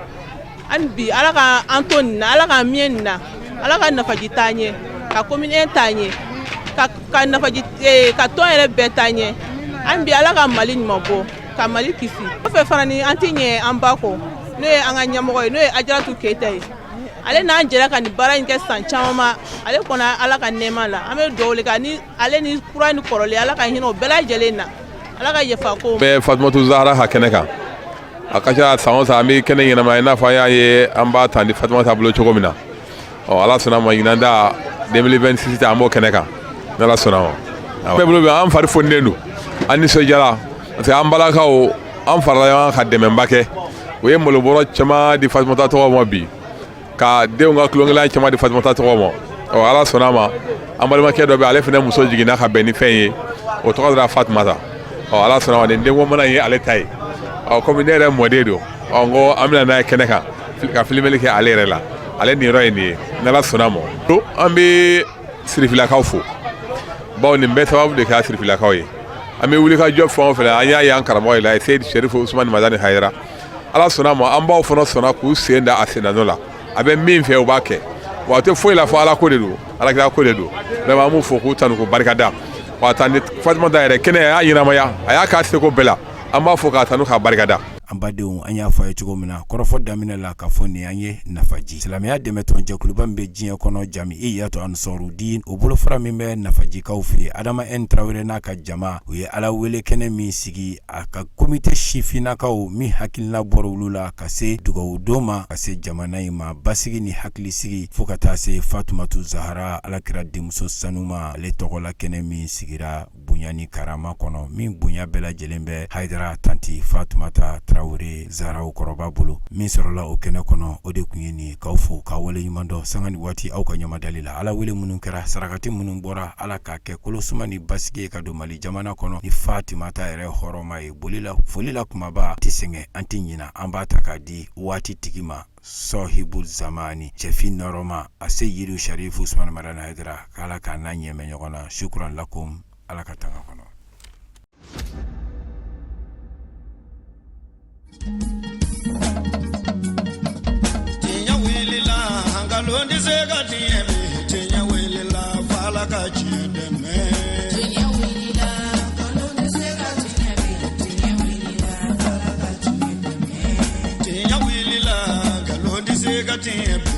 ani bi ala ka an to nin na ala ka miɲɛ nin na ala ka nafaji taa ɲɛ ka commune taa ɲɛ ka nafaji ka tɔn yɛrɛ bɛɛ taa ɲɛ ani bi ala ka Mali ɲuman bɔ ka Mali kisi o fɛ fana ni an tɛ ɲɛ an ba kɔ n'o ye an ka ɲɛmɔgɔ ye n'o ye Ajaratu Keyita ye ale n'an jɛra ka nin baara in kɛ san caman ma ale kɔnɔ ala ka nɛɛma la an bɛ dugawu le ka ni ale ni kura ni kɔrɔlen ala ka hinɛ o bɛɛ lajɛlen na ala ka yafa ko bɛɛ Fatumata Zahara ha kɛnɛ kan a ka ca san o san an bɛ kɛnɛ ɲɛnama i n'a fɔ an y'a ye an b'a ta ni Fatumata bolo cogo min na ala sɔnna ma ɲinan da 2026 an b'o kɛnɛ kan n'ala sɔnna ma bɛɛ bolo bɛ an fari foninen don an nisɔndiyara parce que an balakaw an farala ɲɔgɔn kan ka dɛmɛba kɛ o ye malobɔrɔ caman di Fatumata tɔgɔ ma bi ka denw ka tulonkɛlan caman di Fatumata tɔgɔ ma ala sɔnna ma an balimakɛ dɔ bɛ ale fana muso jiginna ka bɛn ni fɛn ye o tɔgɔ dara Fatumata ala sɔnna ma nin denko mana ye ale ta ye komi ne yɛrɛ mɔden don n ko an bɛna n'a ye kɛnɛ kan ka filimeli kɛ ale yɛrɛ la ale nin yɔrɔ ye nin ye n'ala sɔnna ma an bɛ sirifilakaw fo bawo nin bɛɛ sababu de kɛra sirifilakaw ye an bɛ wuli ka jɔ fɛn o fɛn an y'a ye an karamɔgɔ ye la ye Seydi Sɛrifu Usumani Madani Hayidara ala sɔnna ma an baw fana sɔnna k'u sen da a sennɔ la a bɛ min fɛ u b'a kɛ wa a tɛ foyi la fɔ ala ko de don alakira ko de don vraiment an b'u fo k'u tanu k'u barikada wa tan ni Fatumata yɛrɛ kɛnɛ a y'a ɲɛnamaya a y'a k'a seko bɛɛ la an b'a fo k'a tanu k'a barikada an badenw an y'a fɔ a ye cogo min na kɔrɔfɔ daminɛ la k'a fɔ nin an ye nafaji silamɛya dɛmɛtɔn jɛkuluba min bɛ diɲɛ kɔnɔ Jamiyatu Ansarudin o bolofara min bɛ nafajikaw fɛ Adama N Traoré n'a ka jama u ye ala wele kɛnɛ min sigi a ka komite sifinnakaw min hakilina bɔra olu la ka se dugawu don ma ka se jamana in ma basigi ni hakilisigi fo ka taa se Fatumata Zahara alakira denmuso sanu ma ale tɔgɔ la kɛnɛ min sigira bonya ni karama kɔnɔ min bonya bɛɛ lajɛlen bɛ Hayidara tanti Fatumata Traoré Zaharaw kɔrɔba bolo min sɔrɔla o kɛnɛ kɔnɔ o de kun ye nin k'aw fo k'aw wale ɲuman dɔn sanga ni waati aw ka ɲamadali la ala wele minnu kɛra sarakati minnu bɔra ala k'a kɛ kolosuma ni basigi ye ka don Mali jamana kɔnɔ ni Fatumata yɛrɛ hɔrɔma ye foli la kumaba tɛ sɛgɛn an tɛ ɲina an b'a ta k'a di waati tigi ma Sahibul Zamani cɛfin nɔrɔma a se Yiri Sharifu Usumani Madani Hayidara k'ala k'a n'a ɲɛmɛ ɲɔgɔn na shukran lakum ala ka tanga kɔnɔ. Tinya wilila hangalondi sega tiemi tinya wilila fala ka chideme tinya wilila hangalondi sega tiemi tinya wilila fala ka chideme tinya wilila hangalondi sega tiemi